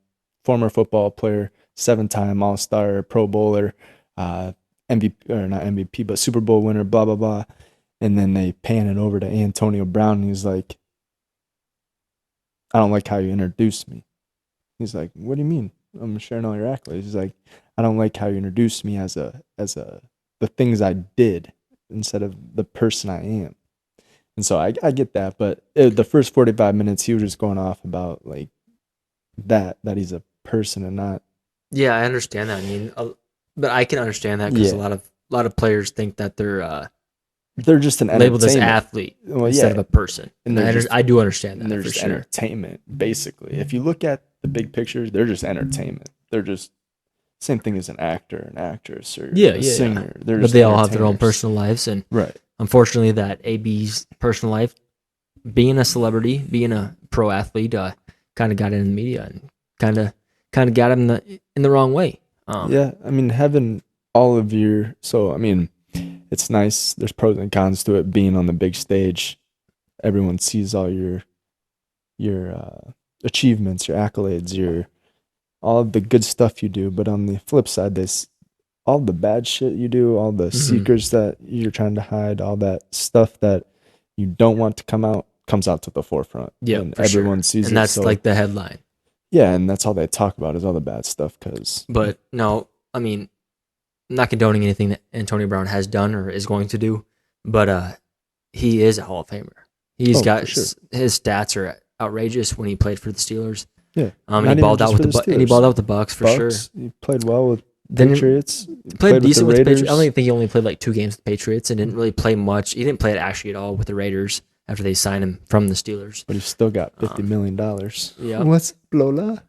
former football player, 7-time All-Star, Pro Bowler, MVP, or not MVP, but Super Bowl winner, blah blah blah. And then they pan it over to Antonio Brown, and he's like, "I don't like how you introduced me." He's like, "What do you mean? I'm sharing all your accolades." He's like, "I don't like how you introduced me as the things I did instead of the person I am." And so I get that, but the first 45 minutes he was just going off about like that he's a person and not. Yeah, I understand that. I mean, but I can understand that because a lot of players think that they're just an labeled as athlete instead of a person, and I do understand that. They're just entertainment, basically. If you look at the big picture, they're just entertainment. They're just same thing as an actor, an actress, or a singer. Yeah. But they all have their own personal lives, and right. Unfortunately, that AB's personal life, being a celebrity, being a pro athlete, kind of got in the media and kind of got him in the wrong way. Yeah, I mean, having all of your it's nice. There's pros and cons to it being on the big stage. Everyone sees all your achievements, your accolades, all of the good stuff you do. But on the flip side, all the bad shit you do, all the secrets that you're trying to hide, all that stuff that you don't want to comes out to the forefront. Yeah, and everyone sees it. And that's like the headline. Yeah, and that's all they talk about is all the bad stuff. But no, I mean, I'm not condoning anything that Antonio Brown has done or is going to do, but he is a Hall of Famer. His stats are outrageous when he played for the Steelers. Yeah, and he balled out with the Bucks for sure. He played well with Patriots. He played decent with the Patriots. I don't think he only played like 2 games with the Patriots and didn't really play much. He didn't play it actually at all with the Raiders after they signed him from the Steelers. But he still got $50 million. Yeah. What's up, Lola?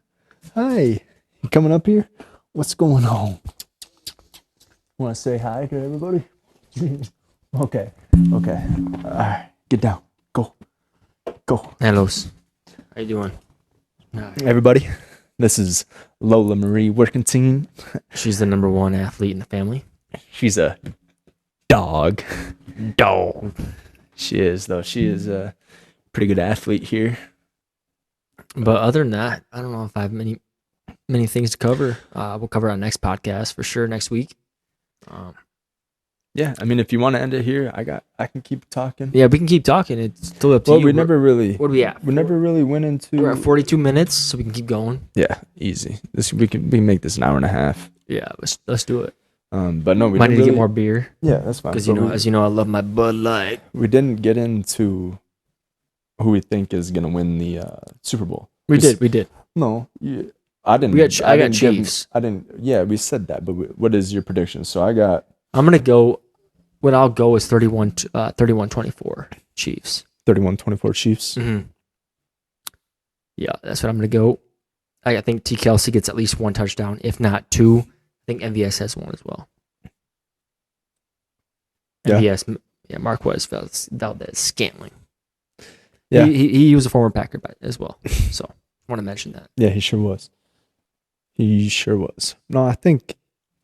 Hi. You coming up here? What's going on? Want to say hi to everybody? Okay. All right. Get down. Go. Hello. How you doing? Everybody, this is Lola Marie Warkenthien. She's the number 1 athlete in the family. She's a dog. She is, though. She is a pretty good athlete here. But other than that, I don't know if I have many things to cover. We'll cover our next podcast for sure next week. Yeah, I mean, if you want to end it here, I can keep talking. Yeah, we can keep talking. It's still up to you. What are we at? We never really went into. We're at 42 minutes, so we can keep going. Yeah, easy. We can make this an hour and a half. Yeah, let's do it. But no, we might need to get more beer. Yeah, that's fine. Because as you know, I love my Bud Light. We didn't get into who we think is gonna win the Super Bowl. We did. No, I didn't. I got Chiefs. Yeah, we said that. But what is your prediction? So I'm gonna go. What I'll go is 31-24 Chiefs. 31-24 Chiefs. Mm-hmm. Yeah, that's what I'm going to go. I think T. Kelsey gets at least 1 touchdown, if not 2. I think MVS has 1 as well. Yeah. MVS, Marquez Valdez-Scantling. Yeah. He was a former Packer as well. So I want to mention that. Yeah, he sure was. No, I think,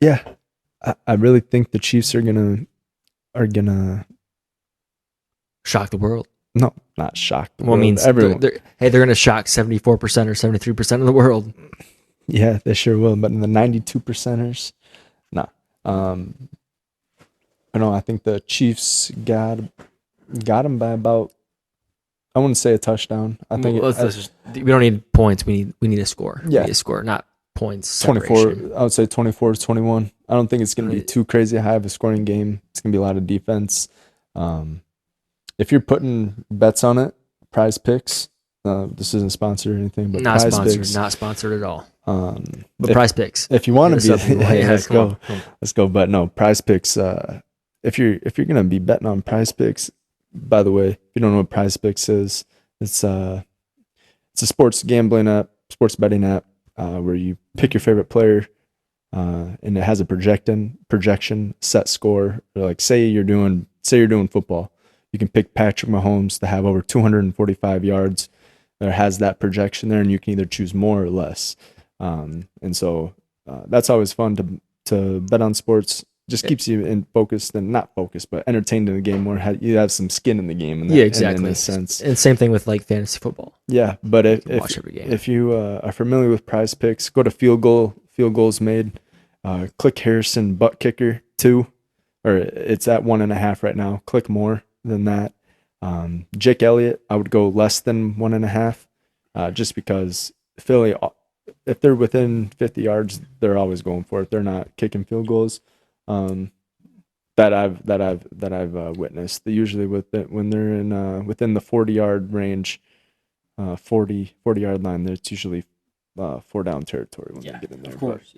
I really think the Chiefs are gonna shock the world. No, not shock the world. Well, means everyone. They're going to shock 74% or 73% of the world. Yeah, they sure will. But in the 92%ers, nah. I think the Chiefs got them by about. I wouldn't say a touchdown. I think we don't need points. We need a score. Yeah, we need a score, not points. 24. Separation. I would say 24-21. I don't think it's going to be too crazy high of a scoring game. It's going to be a lot of defense. If you're putting bets on it, Prize Picks. This isn't sponsored or anything, but not Prize sponsored. Picks, not sponsored at all. But Prize Picks. If you want to be, let's go. On. Let's go. But no, Prize Picks. If you're gonna be betting on Prize Picks, by the way, if you don't know what Prize Picks is, it's a sports gambling app, sports betting app, where you pick your favorite player. And it has a projection set score. Like say you're doing football, you can pick Patrick Mahomes to have over 245 yards. There has that projection there, and you can either choose more or less. And so that's always fun to bet on sports. Just keeps you in focused and not focused, but entertained in the game more. You have some skin in the game. Exactly. In a sense. And same thing with like fantasy football. Yeah, but if you are familiar with Prize Picks, go to field goals made. Click Harrison butt kicker 2, or it's at 1.5 right now. Click more than that. Jake Elliott, I would go less than 1.5, just because Philly, if they're within 50 yards, they're always going for it. They're not kicking field goals. That I've witnessed. They usually when they're in within the 40-yard range, 40-yard line, it's usually 4 down territory when they get in there. Of course.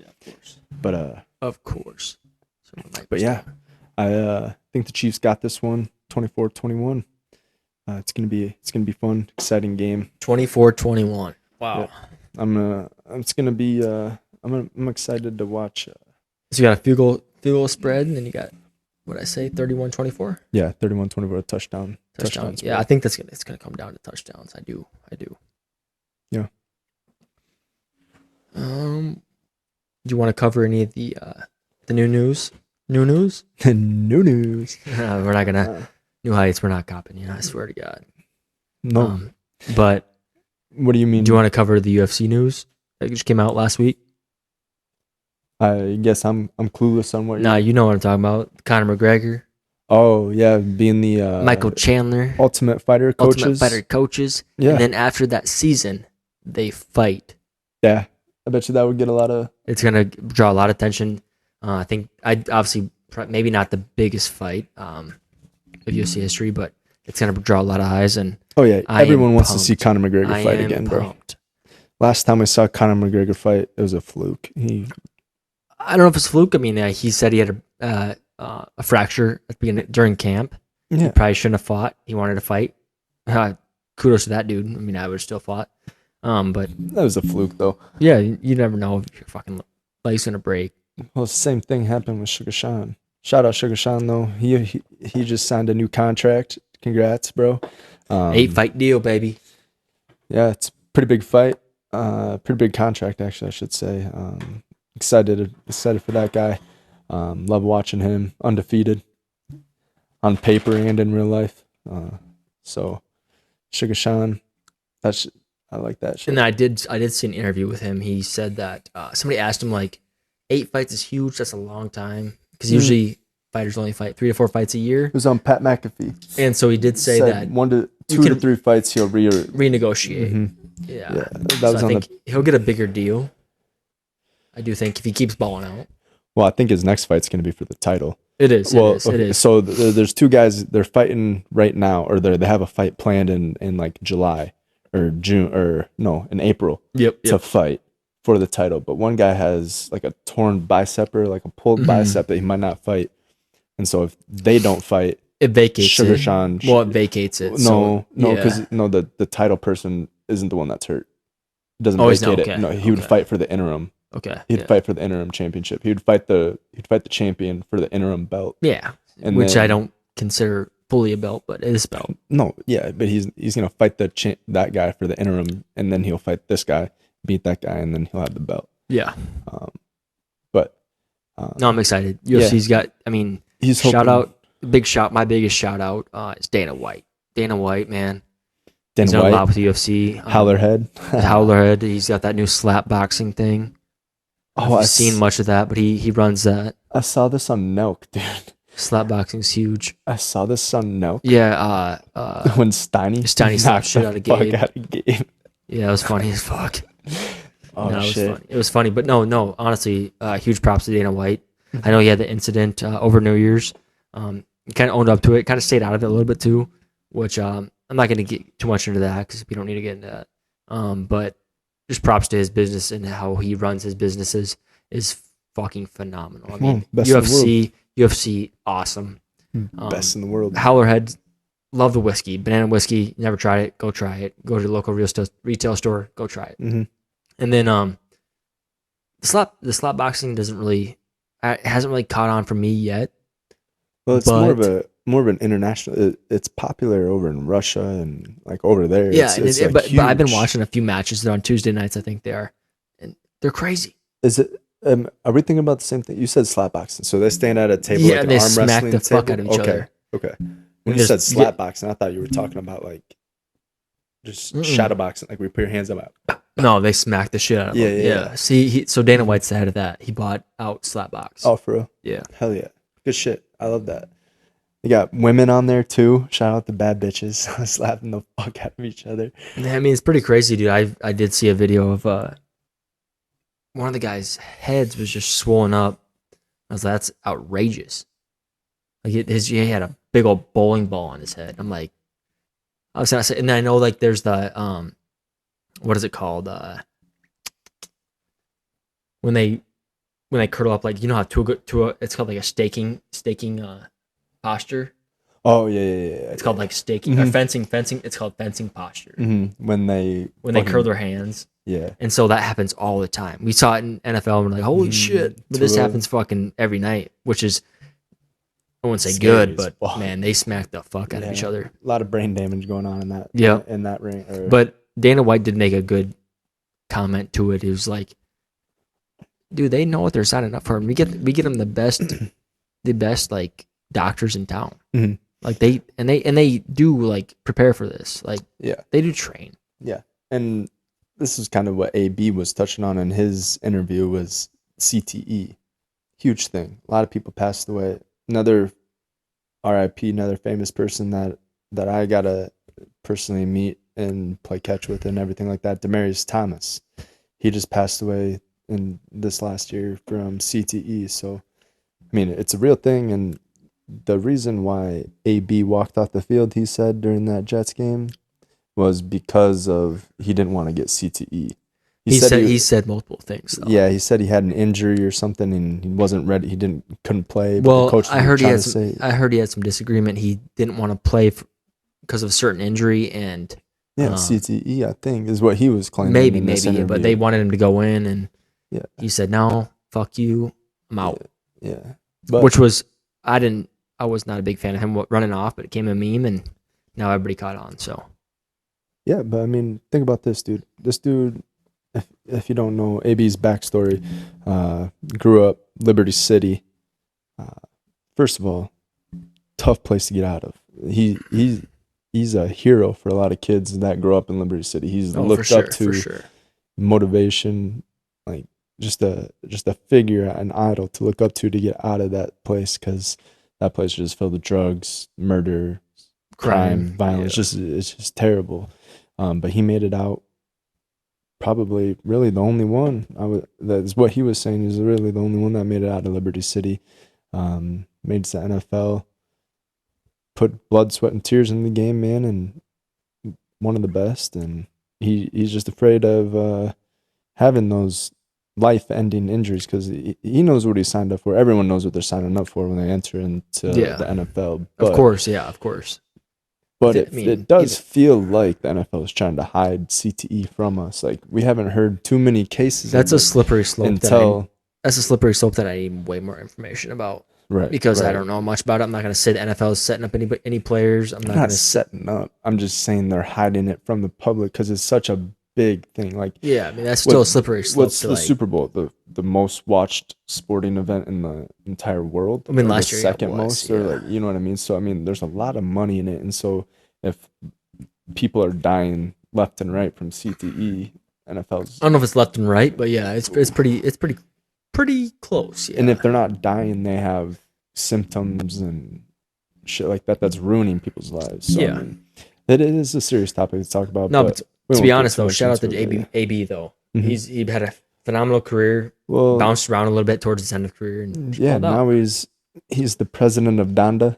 Of course. But yeah, I think the Chiefs got this one, 24-21. It's gonna be fun, exciting game. 24-21. Wow. Yeah. I'm excited to watch. So you got a field goal spread, and then you got what I say, 31-24. Yeah, 31-24 touchdown. Yeah, I think it's gonna come down to touchdowns. I do. Yeah. Do you want to cover any of the new news? New news? New news. We're not gonna new heights. We're not copping. I swear to God. No. But What do you mean? do you want to cover the UFC news that just came out last week? I guess I'm clueless on what. Nah, you know what I'm talking about. Conor McGregor. Oh yeah, being the Michael Chandler. Ultimate Fighter coaches. Ultimate Fighter coaches. Yeah. And then after that season, they fight. Yeah, I bet you that would get a lot of. It's gonna draw a lot of attention. I think obviously maybe not the biggest fight of UFC history, but it's gonna draw a lot of eyes. And Oh yeah, everyone wants to pumped. see Conor McGregor I fight am again, bro. pumped. Last time I saw Conor McGregor fight, it was a fluke. I don't know if it's a fluke. I mean, he said he had a fracture at the beginning during camp. He Yeah, probably shouldn't have fought. He wanted to fight. Kudos to that dude. I mean, I would have still fought. But that was a fluke though. yeah, you never know if your fucking leg's gonna break. Well, the same thing happened with Sugar Sean. Shout out Sugar Sean though. He just signed a new contract. Congrats, bro. 8-fight deal, baby. Yeah, it's a pretty big fight. Pretty big contract, actually, I should say. Excited for that guy. Love watching him. Undefeated on paper and in real life. So Sugar Sean, I like that shit. And I did see an interview with him. He said that somebody asked him like 8 fights is huge. That's a long time because usually fighters only fight 3 to 4 fights a year. It was on Pat McAfee. And so he did say that 2 to 3 fights he'll renegotiate. Mhm. Yeah. That So was I on think he'll get a bigger deal. I do think if he keeps balling out. Well, I think his next fight's going to be for the title. It is. It is. So there's 2 guys. They're fighting right now, or they have a fight planned in like July or June in April. Yep. To fight for the title. But one guy has like a torn bicep or like a pulled bicep that he might not fight. And so if they don't fight, It vacates Sugar it. Sean. Well, it vacates it. Because the title person isn't the one that's hurt. It doesn't vacate it. No, he would fight for the interim. Okay. He'd fight for the interim championship. He'd fight the champion for the interim belt. Yeah. And Which then- I don't consider fully a belt, but it is a belt. No, yeah, but he's gonna fight that guy for the interim, and then he'll fight this guy, beat that guy, and then he'll have the belt. Yeah. But No, I'm excited. UFC's got, I mean, he's shout hoping- out, my biggest shout out is Dana White. Dana White, man. Dana He's done a lot White, with the UFC. Howlerhead. Howlerhead. He's got that new slap boxing thing. I've seen much of that, but he runs that. I saw this on Nelk, dude. Slap boxing's huge. I saw this on Nelk. Yeah. When Steiny slapped shit out of Gabe. Gabe. Yeah, it was funny as fuck. Oh No, shit! It was funny, but no. Honestly, huge props to Dana White. I know he had the incident over New Year's. He kind of owned up to it. Kind of stayed out of it a little bit too, which I'm not going to get too much into that because we don't need to get into that. But just props to his business and how he runs his businesses is fucking phenomenal. I mean, best in the UFC, awesome. Best in the world. Howlerhead, love the whiskey. Banana whiskey, never tried it. Go try it. Go to the local retail store. Go try it. Mm-hmm. And then the slap boxing hasn't really caught on for me yet. Well, it's more of an international. It's popular over in Russia and like over there. Yeah, it's like but I've been huge. watching a few matches. They're on Tuesday nights, I think they are, and they're crazy. Is it? Are we thinking about the same thing? You said slap boxing, so they stand at a table. Yeah, like an they arm smack wrestling the fuck table? out of each other. Okay. When you said slap boxing, I thought you were talking about like just shadow boxing, like we put your hands up. No, they smack the shit out of them. Yeah. See, so Dana White's the head of that. He bought out Slapbox. Oh, for real? Yeah. Hell yeah. Good shit. I love that. You got women on there too. Shout out the bad bitches slapping the fuck out of each other. I mean, it's pretty crazy, dude. I did see a video of one of the guys' heads was just swollen up. I was like, that's outrageous. Like he had a big old bowling ball on his head. I'm like, I was gonna say, and then I know like there's the what is it called? When they curl up, like you know how it's called like a staking posture. Oh yeah. It's called like staking or fencing. It's called fencing posture. Mm-hmm. When they curl their hands. Yeah. And so that happens all the time. We saw it in NFL and we're like, holy shit. But this happens fucking every night, which is, I wouldn't say scary good, but fuck. man, they smack the fuck out of each other. A lot of brain damage going on in that. Yeah. In that ring. But Dana White did make a good comment to it. He was like, dude, they know what they're signing up for. And we get them the best like doctors in town. Mm-hmm. Like they do like prepare for this. Like Yeah. they do train. Yeah. And this is kind of what AB was touching on in his interview was CTE. Huge thing. A lot of people passed away. Another RIP, another famous person that I got to personally meet and play catch with and everything like that, Demaryius Thomas. He just passed away in this last year from CTE. So, I mean, it's a real thing. And the reason why AB walked off the field, he said during that Jets game, was because of he didn't want to get CTE. He said multiple things. Though. Yeah, he said he had an injury or something and he wasn't ready. He couldn't play. But well, the coach I heard he had some disagreement. He didn't want to play because of a certain injury and CTE, I think, is what he was claiming. Maybe, but they wanted him to go in, and yeah, he said, "No, fuck you, I'm out." Yeah, which was I was not a big fan of him running off, but it became a meme, and now everybody caught on. So yeah, but I mean, think about this dude. This dude, if you don't know AB's backstory, grew up Liberty City. First of all, tough place to get out of. He's a hero for a lot of kids that grow up in Liberty City. He's looked up to motivation, like just a figure, an idol to look up to get out of that place because that place is just filled with drugs, murder, crime, violence. It's just terrible. But he made it out. Probably really the only one. That's what he was saying. He's really the only one that made it out of Liberty City. Made it to the NFL. Put blood, sweat, and tears in the game, man, and one of the best. And he's just afraid of having those life-ending injuries because he knows what he signed up for. Everyone knows what they're signing up for when they enter into the NFL. But, of course. But it does feel like the NFL is trying to hide CTE from us. Like we haven't heard too many cases. That's a slippery slope. That's a slippery slope that I need way more information about. Right. Because I don't know much about it. I'm not going to say the NFL is setting up any players. I'm not setting up. I'm just saying they're hiding it from the public because it's such a big thing. Like yeah, I mean that's still a slippery slope. What's the Super Bowl? The most watched sporting event in the entire world. I mean last year second most, or like you know what I mean. So I mean, there's a lot of money in it, and so if people are dying left and right from CTE, NFL's. I don't know if it's left and right, but yeah, it's pretty close. Yeah. And if they're not dying, they have symptoms and shit like that that's ruining people's lives. So, yeah. I mean, it is a serious topic to talk about. No, but to be honest, though, shout out to AB though. Mm-hmm. He had a phenomenal career, bounced around a little bit towards his end of career. And now he's the president of Donda.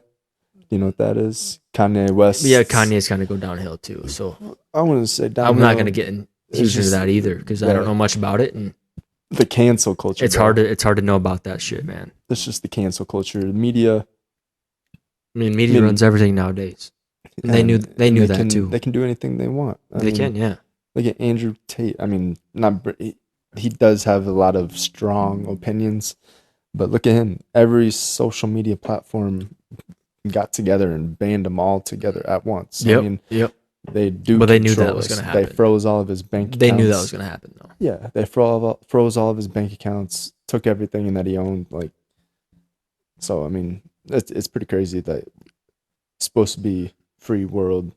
You know what that is? Kanye West. Yeah, Kanye's kind of go downhill too. So I want to say downhill. I'm not going to get into that either because I don't know much about it. And the cancel culture. It's hard to know about that shit, man. It's just the cancel culture. Media. I mean, media runs everything nowadays. And they knew that too. They can do anything they want. They can. Look at Andrew Tate. I mean, he does have a lot of strong opinions, but look at him. Every social media platform got together and banned them all together at once. Yep. I mean, they do. But they knew that was going to happen. They froze all of his bank accounts. They knew that was going to happen, though. Yeah, they froze all of his bank accounts, took everything that he owned. Like, so I mean, it's pretty crazy that it's supposed to be free world,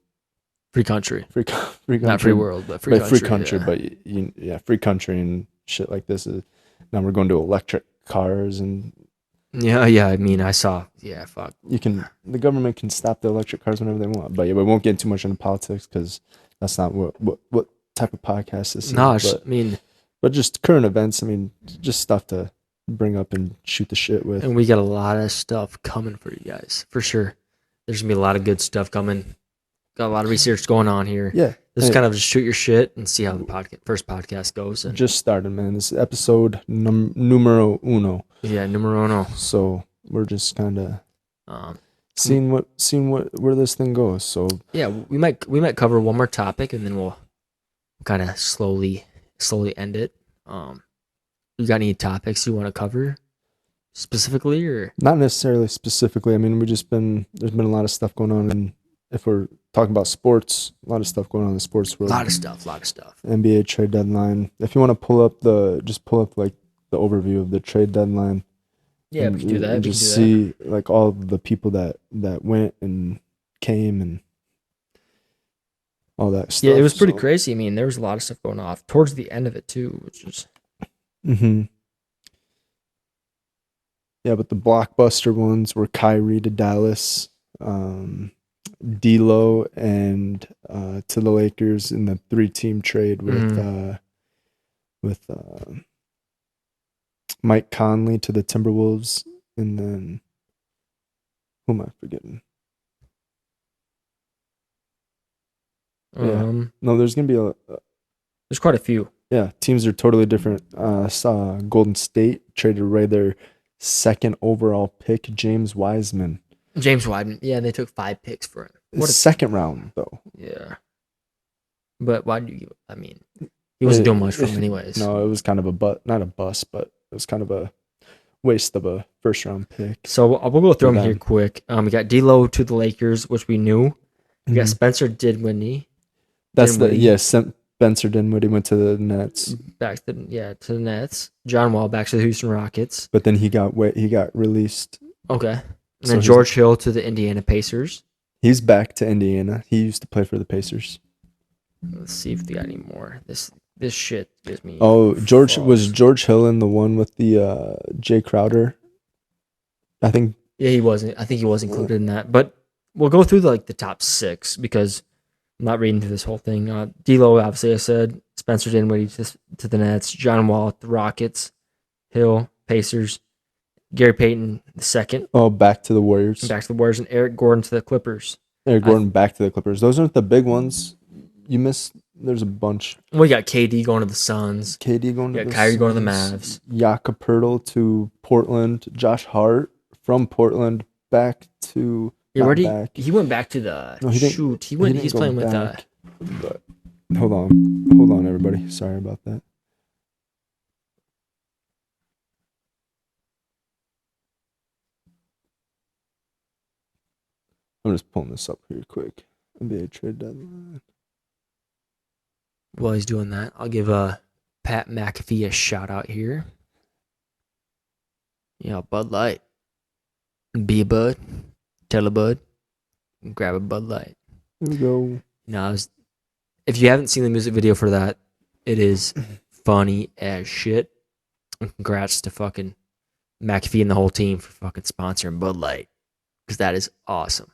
free country, free country, not free world, but free country. Yeah. But free country and shit like this is now we're going to electric cars and. Yeah. I mean, I saw. Yeah, fuck. The government can stop the electric cars whenever they want, but we won't get too much into politics because that's not what type of podcast this is. No, but just current events. I mean, just stuff to bring up and shoot the shit with. And we got a lot of stuff coming for you guys, for sure. There's gonna be a lot of good stuff coming. Got a lot of research going on here. Yeah, just kind of just shoot your shit and see how the first podcast goes. And just started, man. This is episode numero uno. Yeah, numero uno. So we're just kind of seeing where this thing goes. So yeah, we might cover one more topic and then we'll kind of slowly end it. You got any topics you want to cover specifically, or not necessarily specifically? I mean, there's been a lot of stuff going on, and if we're talking about sports, a lot of stuff going on in the sports world. A lot of stuff. NBA trade deadline. If you want to pull up like the overview of the trade deadline. Yeah, we can do that. And just see like all the people that went and came and all that stuff. Yeah, it was pretty crazy. I mean, there was a lot of stuff going off towards the end of it too, which is. Yeah, but the blockbuster ones were Kyrie to Dallas, D'Lo and to the Lakers in the 3-team trade with Mike Conley to the Timberwolves, and then who am I forgetting? No, there's gonna be there's quite a few. Yeah, teams are totally different. Saw Golden State traded away their 2nd overall pick, James Wiseman. Yeah, they took 5 picks for him. What a 2nd round though. Yeah, but why do you? I mean, he wasn't doing much for him anyways. No, it was kind of not a bust, but it was kind of a waste of a 1st-round pick. So we'll go through them here quick. We got D'Lo to the Lakers, which we knew. We got Spencer Dinwiddie. Spencer Dinwiddie went to the Nets. To the Nets. John Wall back to the Houston Rockets. But then he got released. Okay. And then George Hill to the Indiana Pacers. He's back to Indiana. He used to play for the Pacers. Let's see if they got any more. This shit gives me. Oh, George Hill in the one with the Jay Crowder? I think. Yeah, he wasn't. I think he was included in that. But we'll go through the top 6 because I'm not reading through this whole thing. D'Lo, obviously, I said. Spencer Dinwiddie to the Nets. John Wall at the Rockets. Hill, Pacers. Gary Payton II. Oh, back to the Warriors. And Eric Gordon to the Clippers. Back to the Clippers. Those aren't the big ones. You missed. There's a bunch. We got KD going to the Suns. KD going to the Suns. Kyrie going to the Mavs. Jakob Poeltl to Portland. Josh Hart from Portland back to. Yeah, he went back to the shoot. He's playing with that. Hold on, everybody. Sorry about that. I'm just pulling this up here quick. NBA trade deadline. While he's doing that, I'll give Pat McAfee a shout out here. Bud Light. Be a bud. Tell a bud. Grab a Bud Light. Here we go. If you haven't seen the music video for that, it is funny as shit. And congrats to fucking McAfee and the whole team for fucking sponsoring Bud Light. Because that is awesome.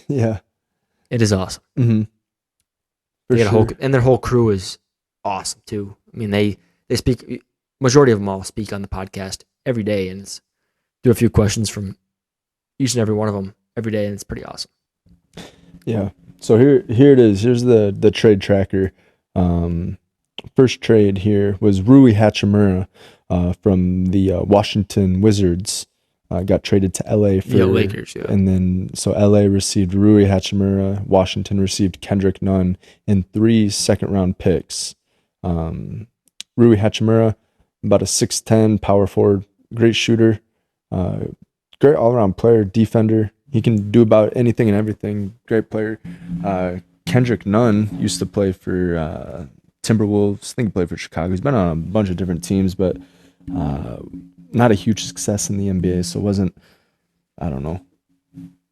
Yeah. It is awesome. Mm-hmm. And their whole crew is awesome too. I mean, they speak, majority of them all speak on the podcast every day, and do a few questions from each and every one of them every day, and it's pretty awesome. Yeah. So here it is. Here's the trade tracker. First trade here was Rui Hachimura from the Washington Wizards. Got traded to LA for Lakers, yeah. And then so LA received Rui Hachimura, Washington received Kendrick Nunn, and 3 second-round picks. Rui Hachimura, about a 6'10" power forward, great shooter, great all-around player, defender. He can do about anything and everything. Great player. Kendrick Nunn used to play for Timberwolves. I think he played for Chicago. He's been on a bunch of different teams, but not a huge success in the NBA, so it wasn't, I don't know.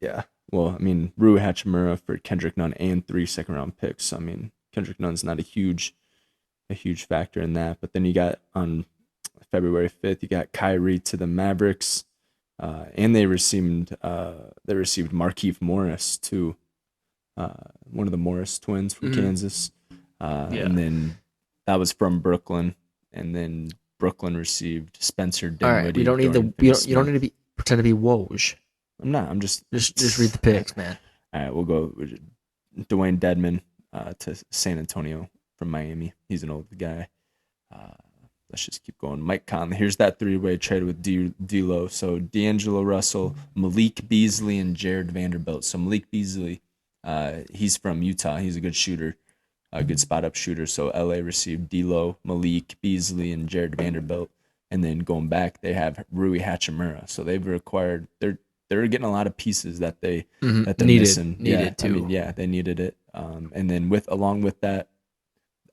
Yeah. Well, I mean, Rui Hachimura for Kendrick Nunn and 3 second-round picks. I mean, Kendrick Nunn's not a huge factor in that. But then you got on February 5th, you got Kyrie to the Mavericks, and they received Markieff Morris too, one of the Morris twins from Kansas. And then that was from Brooklyn, and then Brooklyn received Spencer Dinwiddie. All right, you don't need to pretend to be Woj. I'm not. I'm just read the picks, man. All right, we'll go Dwayne Dedmon to San Antonio from Miami. He's an old guy. Let's just keep going. Mike Conley. Here's that 3-way trade with D'Lo. So D'Angelo Russell, Malik Beasley, and Jared Vanderbilt. So Malik Beasley, he's from Utah. He's a good shooter. A good spot-up shooter. So LA received D'Lo, Malik Beasley, and Jared Vanderbilt. And then going back, they have Rui Hachimura. So they've acquired. They're getting a lot of pieces that they're missing. Needed too. I mean, they needed it. And then along with that,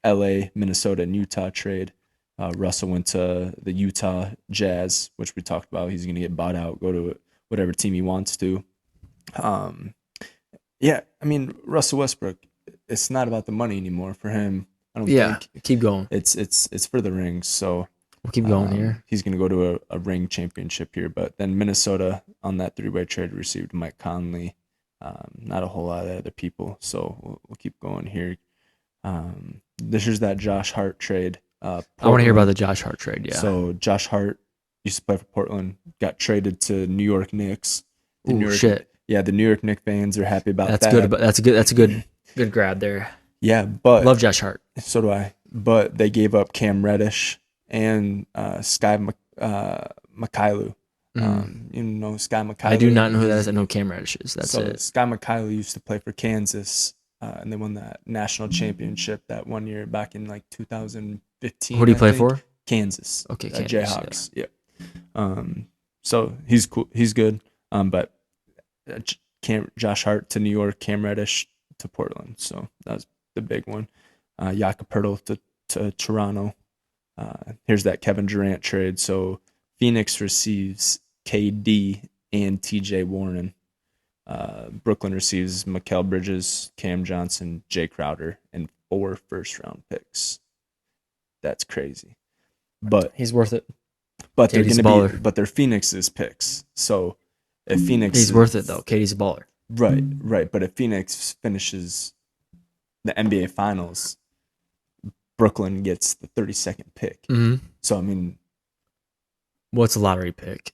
LA, Minnesota, and Utah trade, Russell went to the Utah Jazz, which we talked about. He's going to get bought out, go to whatever team he wants to. Yeah, I mean, Russell Westbrook, it's not about the money anymore for him. I don't think. Keep going. It's for the rings. So we'll keep going here. He's going to go to a ring championship here. But then Minnesota on that 3-way trade received Mike Conley. Not a whole lot of other people. So we'll keep going here. This is that Josh Hart trade. I want to hear about the Josh Hart trade. Yeah. So Josh Hart used to play for Portland, got traded to New York Knicks. Shit. Yeah, the New York Knicks fans are happy about that. That's good. But that's a good grab there. Yeah, but love Josh Hart. So do I. But they gave up Cam Reddish and Sky Mikhailou. You know Sky Mikhailou? I do not know who that is. I know Cam Reddish is. That's it. Sky Mikhailou used to play for Kansas, and they won that national championship that one year back in like 2015. Who do you play for? Kansas. Okay, Kansas, Jayhawks. Yeah. So he's cool. He's good. But Josh Hart to New York, Cam Reddish to Portland. So that was the big one. Jakob Poeltl to Toronto. Here's that Kevin Durant trade. So Phoenix receives KD and TJ Warren. Brooklyn receives Mikal Bridges, Cam Johnson, Jay Crowder, and 4 first-round picks. That's crazy. But he's worth it. But they're going to be. But they're Phoenix's picks. So if Phoenix, he's worth it though. KD's a baller. Right. But if Phoenix finishes the NBA Finals, Brooklyn gets the 32nd pick. Mm-hmm. So I mean, what's a lottery pick?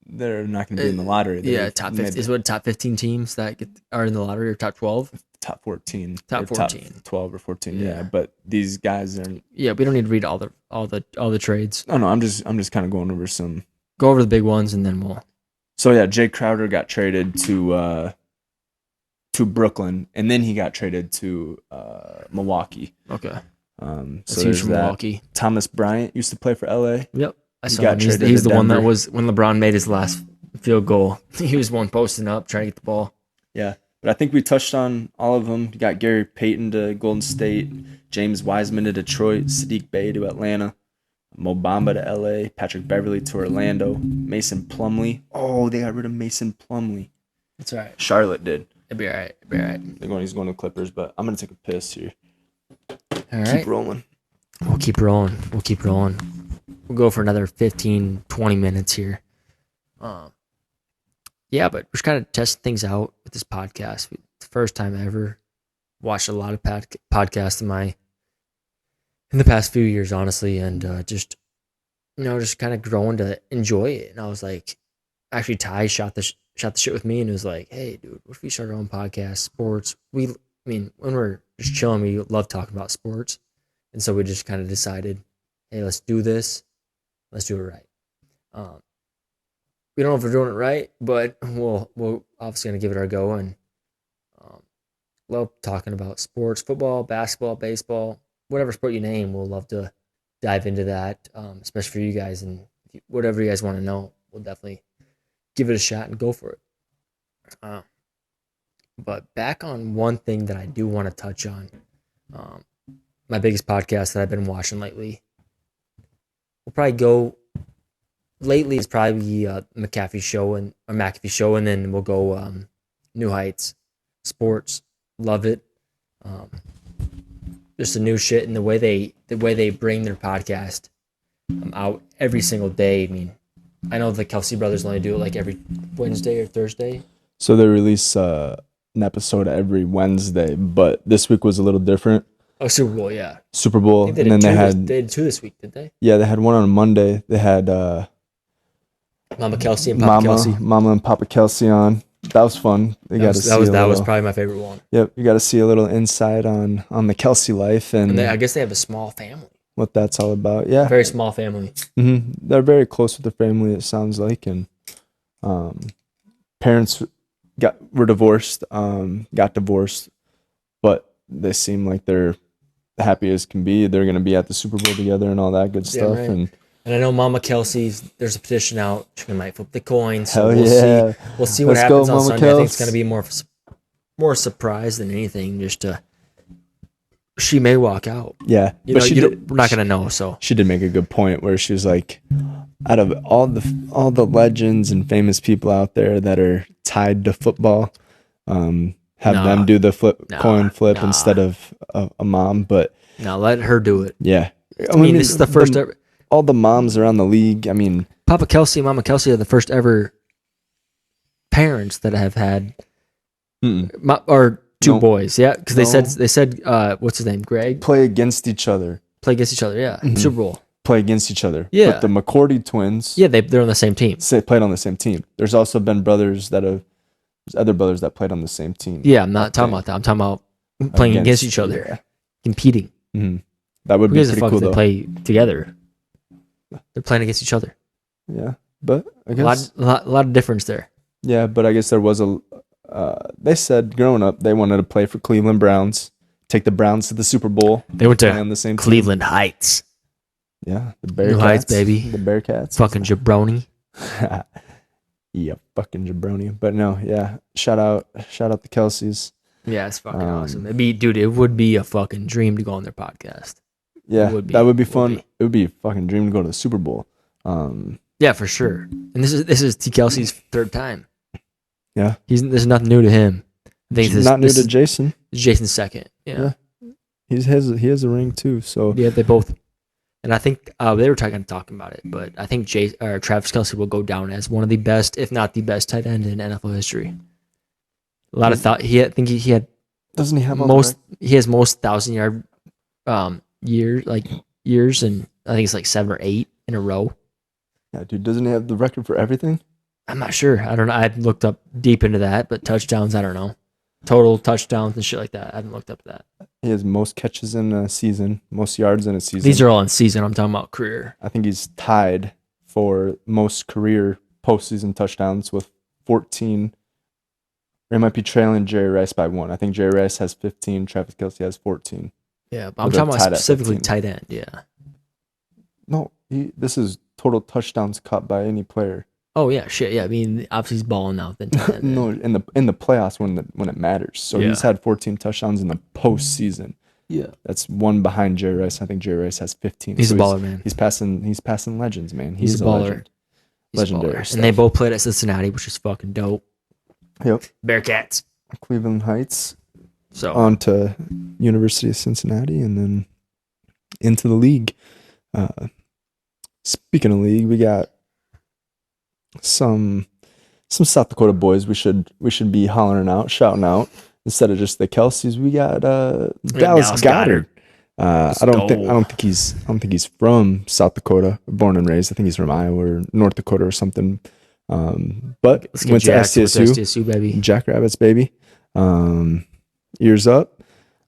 They're not going to be in the lottery. Top 50 is what top 15 teams that are in the lottery, or top 12, top 14, top 14, top 12 or 14. Yeah, but these guys are. Yeah, we don't need to read all the trades. No, I'm just kind of going over some. Go over the big ones and then we'll. So yeah, Jay Crowder got traded to Brooklyn, and then he got traded to Milwaukee. Okay. So huge for Milwaukee. Thomas Bryant used to play for LA. Yep. I saw him. He's the one that was when LeBron made his last field goal. He was one posting up trying to get the ball. Yeah. But I think we touched on all of them. You got Gary Payton to Golden State, James Wiseman to Detroit, Sadiq Bey to Atlanta, Mo Bamba to LA, Patrick Beverly to Orlando, Mason Plumlee. Oh, they got rid of Mason Plumlee. That's all right. Charlotte did. It'll be all right. He's going to Clippers, but I'm going to take a piss here. All right. Keep rolling. We'll keep rolling. We'll go for another 15, 20 minutes here. Yeah, but we're just kind of testing things out with this podcast. It's the first time I ever watched a lot of podcasts in the past few years, honestly, and just kind of growing to enjoy it. And I was like, actually, Ty shot the shit with me, and it was like, hey, dude, what if we start our own podcast, sports? When we're just chilling, we love talking about sports, and so we just kind of decided, hey, let's do this. Let's do it right. We don't know if we're doing it right, but we're obviously going to give it our go. And love talking about sports, football, basketball, baseball, whatever sport you name. We'll love to dive into that, especially for you guys. And whatever you guys want to know, we'll definitely give it a shot and go for it. But back on one thing that I do want to touch on, my biggest podcast that I've been watching lately. We'll probably go. Lately, it's probably McAfee show and then we'll go New Heights Sports. Love it. Just the new shit and the way they bring their podcast out every single day. I mean, I know the Kelsey brothers only do it like every Wednesday or Thursday. So they release an episode every Wednesday, but this week was a little different. Oh, Super Bowl, yeah. Super Bowl, and then they did 2 this week, did they? Yeah, they had one on Monday. They had Mama Kelsey and Papa Kelsey. Mama and Papa Kelsey on. That was fun. That was probably my favorite one. Yep, you got to see a little insight on the Kelsey life and I guess they have a small family. What that's all about, yeah. Very small family. Mm-hmm. They're very close with their family. It sounds like, and parents were divorced, got divorced, but they seem like they're happy as can be. They're going to be at the Super Bowl together and all that good stuff. Right. And I know Mama Kelsey's, there's a petition out. She might flip the coin. So we'll see what happens on Sunday. I think it's going to be more surprise than anything, just to she may walk out. Yeah, We're not gonna know. So she did make a good point where she was like, out of all the legends and famous people out there that are tied to football, have them do the coin flip instead of a mom. But no, let her do it. Yeah, I mean, this is the first ever. All the moms around the league. I mean, Papa Kelsey and Mama Kelsey are the first ever parents that have had, two boys. Yeah, because they said what's his name, Greg, play against each other. Yeah, Super Bowl. Play against each other. Yeah, but the McCourty twins. Yeah, they're on the same team. Played on the same team. There's also been there's other brothers that played on the same team. Yeah, I'm not talking about that. I'm talking about playing against each other, competing. Mm-hmm. That would be pretty cool. They play together. They're playing against each other. Yeah, but I guess a lot of difference there. Yeah, but I guess there was they said growing up they wanted to play for Cleveland Browns, take the Browns to the Super Bowl. They went to on the same Cleveland team. Heights. Yeah, the Bearcats. New Heights, baby. The Bearcats. Fucking jabroni. Yeah, fucking jabroni. But no, yeah. Shout out the Kelseys. Yeah, it's fucking awesome. It would be a fucking dream to go on their podcast. Yeah, that would be fun. It would be a fucking dream to go to the Super Bowl. Yeah, for sure. And this is T. Kelsey's third time. Yeah, there's nothing new to him. I think not new to Jason. Jason's second. Yeah. He has a ring too. So yeah, they both. And I think they were talking about it, but I think Travis Kelce will go down as one of the best, if not the best, tight end in NFL history. A lot of thought. He had. Doesn't he have most? He has most 1,000-yard years, and I think it's like 7 or 8 in a row. Yeah, dude. Doesn't he have the record for everything? I'm not sure. I don't know. I hadn't looked up deep into that, but touchdowns, I don't know. Total touchdowns and shit like that. I haven't looked up that. He has most catches in a season, most yards in a season. These are all in season. I'm talking about career. I think he's tied for most career postseason touchdowns with 14. Or he might be trailing Jerry Rice by 1. I think Jerry Rice has 15. Travis Kelce has 14. Yeah, but I'm talking about specifically tight end. Yeah. No, this is total touchdowns caught by any player. Oh yeah, shit. Yeah, I mean, obviously he's balling out. Then no, in the playoffs when it matters. So he's had 14 touchdowns in the postseason. Yeah, that's one behind Jerry Rice. I think Jerry Rice has 15. He's a baller, man. He's passing legends, man. He's a baller. Legend. Legendary. And they both played at Cincinnati, which is fucking dope. Yep. Bearcats. Cleveland Heights. So on to University of Cincinnati, and then into the league. Speaking of league, we got some South Dakota boys we should be hollering out, shouting out instead of just the Kelseys. We got Dallas Goedert. I don't think he's from South Dakota, born and raised. I think he's from Iowa or North Dakota or something. But went to SDSU, baby. Jackrabbits, baby. Ears up.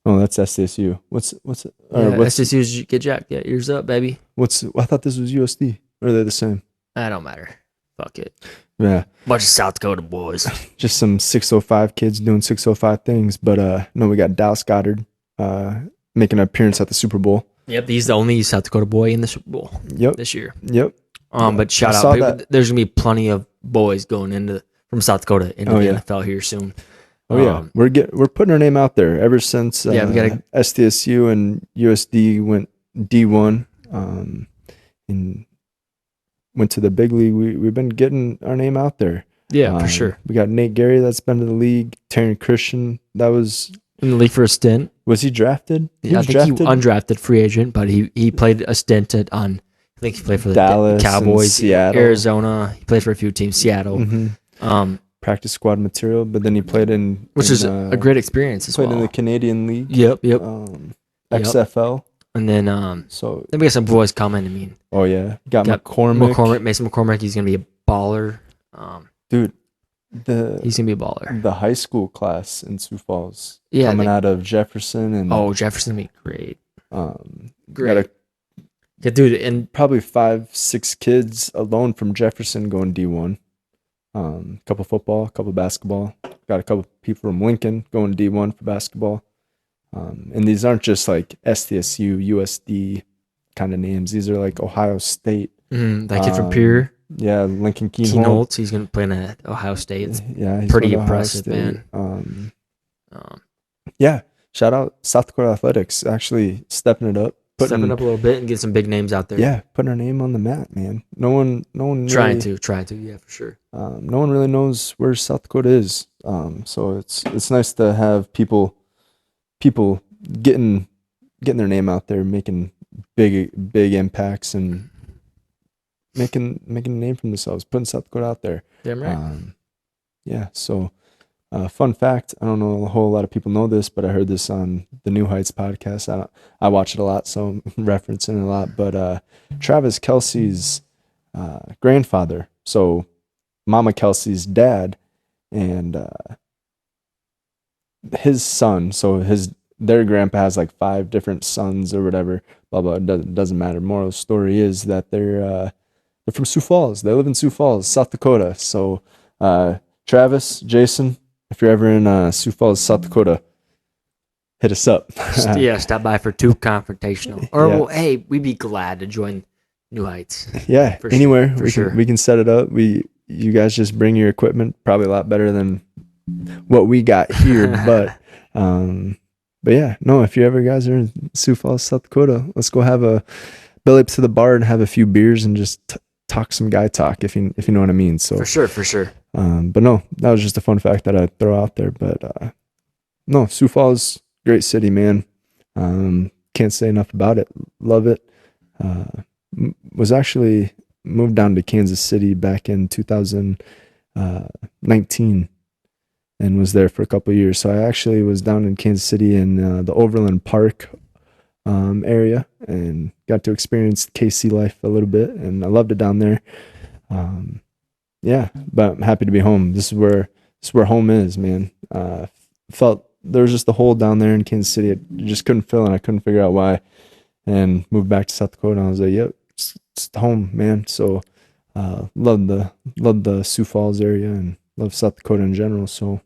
Oh, that's SDSU. What's it? SDSU's get jacked. Yeah, ears up, baby. I thought this was USD. Or are they the same? I don't matter. Fuck it. Yeah. Bunch of South Dakota boys. Just some 605 kids doing 605 things. But we got Dallas Goedert making an appearance at the Super Bowl. Yep, he's the only South Dakota boy in the Super Bowl this year. Yep. But shout out, there's gonna be plenty of boys going from South Dakota into the NFL here soon. We're putting our name out there ever since we got SDSU and USD went D1 and went to the big league. We've been getting our name out there. Yeah, for sure. We got Nate Gary that's been to the league. Terry Christian, that was in the league for a stint. Was he drafted? I think he undrafted free agent, but he played a stint I think he played for the Dallas, Cowboys, Seattle, Arizona. He played for a few teams, Seattle. Mm-hmm. Practice squad material, but then he played which is a great experience as well. Played in the Canadian League. Yep. XFL. And then then we got some boys coming. I mean, got McCormick. Mason McCormick. He's gonna be a baller. Dude, he's gonna be a baller. The high school class in Sioux Falls, coming out of Jefferson and Jefferson be great. Great. Dude, and probably 5-6 kids alone from Jefferson going D1. Couple football, couple basketball. Got a couple people from Lincoln going D1 for basketball. And these aren't just like SDSU, USD kind of names. These are like Ohio State. That kid from Pierre. Yeah, Lincoln Keenholtz. He's going to play at Ohio State. It's he's pretty impressive, man. Just shout out South Dakota Athletics, actually stepping it up. Stepping up a little bit and get some big names out there. Yeah, putting our name on the map, man. No one really, trying to, yeah, for sure. no one really knows where South Dakota is. So it's nice to have people getting their name out there, making big impacts and making a name for themselves, putting South Dakota out there. Damn right. Yeah. So, fun fact, I don't know a whole lot of people know this, but I heard this on the New Heights podcast. I watch it a lot, so I'm referencing it a lot. But Travis Kelce's grandfather, so Mama Kelsey's dad, and his son, so their grandpa has like 5 different sons or whatever, blah blah. It doesn't matter. Moral of the story is that they're from Sioux Falls. They live in Sioux Falls, South Dakota. So Travis, Jason, if you're ever in Sioux Falls, South Dakota, hit us up. Yeah, stop by for TEW Confrontational. Or, Yeah. well, hey, we'd be glad to join New Heights. Yeah, For anywhere sure. we can set it up. You guys just bring your equipment, probably a lot better than what we got here. But yeah, no, if you ever guys are in Sioux Falls, South Dakota, let's go have a belly up to the bar and have a few beers and just talk some guy talk, if you know what I mean. So For sure. but no, that was just a fun fact that I'd throw out there. But no, Sioux Falls, great city, man. Can't say enough about it. Love it. Was actually moved down to Kansas City back in 2019 and was there for a couple of years. So I actually was down in Kansas City in the Overland Park area and got to experience KC life a little bit, and I loved it down there. Yeah, but I'm happy to be home. This is where home is, man. Felt there was just a hole down there in Kansas City. I just couldn't fill, and I couldn't figure out why. And moved back to South Dakota, and I was like, "Yep, it's home, man." So love the Sioux Falls area and love South Dakota in general. So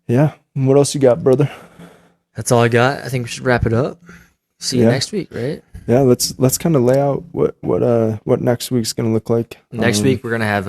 yeah, what else you got, brother? That's all I got. I think we should wrap it up. See you next week, right? Yeah, let's kind of lay out what next week's gonna look like. Next week we're gonna have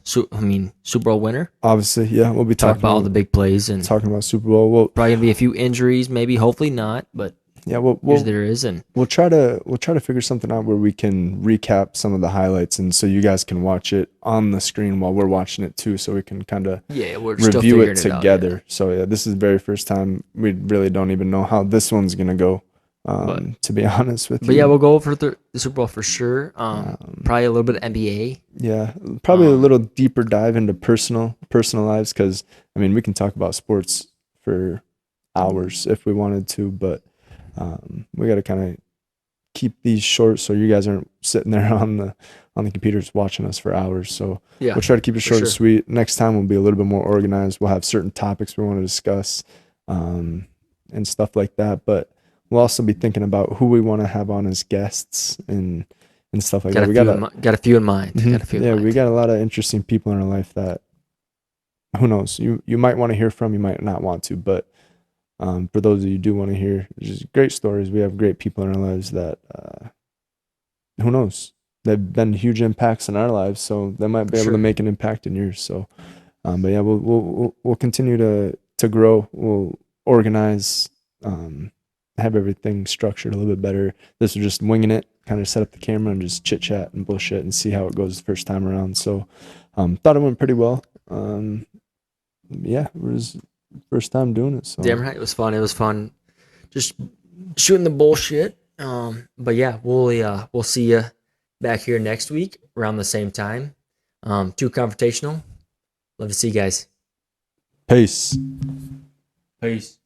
Super Bowl winner. Obviously, yeah, we'll be Talk about all the big plays and talking about Super Bowl. We'll probably gonna be a few injuries, maybe, hopefully not, but yeah, there is, and we'll try to figure something out where we can recap some of the highlights, and so you guys can watch it on the screen while we're watching it too, so we can kind of we're still review it figuring together. It out, So yeah, this is the very first time. We really don't even know how this one's gonna go. To be honest with you, but yeah, we'll go over the Super Bowl for sure. Probably a little bit of NBA. Yeah, probably a little deeper dive into personal lives, because I mean we can talk about sports for hours if we wanted to, but we got to kind of keep these short so you guys aren't sitting there on the computers watching us for hours. So we'll try to keep it short and sweet. Next time we'll be a little bit more organized. We'll have certain topics we want to discuss and stuff like that, but we'll also be thinking about who we want to have on as guests and stuff like that. We got a few in mind. We got a lot of interesting people in our life that, who knows, you might want to hear from, you might not want to, but for those of you who do want to hear, just great stories. We have great people in our lives that, who knows, they've been huge impacts in our lives, so they might be able to make an impact in yours. So, but yeah, we'll continue to grow. We'll organize, have everything structured a little bit better. This was just winging it, kind of set up the camera and just chit chat and bullshit and see how it goes the first time around. So, thought it went pretty well. Yeah, it was first time doing it. So. Damn right, it was fun. Just shooting the bullshit. But yeah, we'll see you back here next week around the same time. TEW Confrontational. Love to see you guys. Peace. Peace.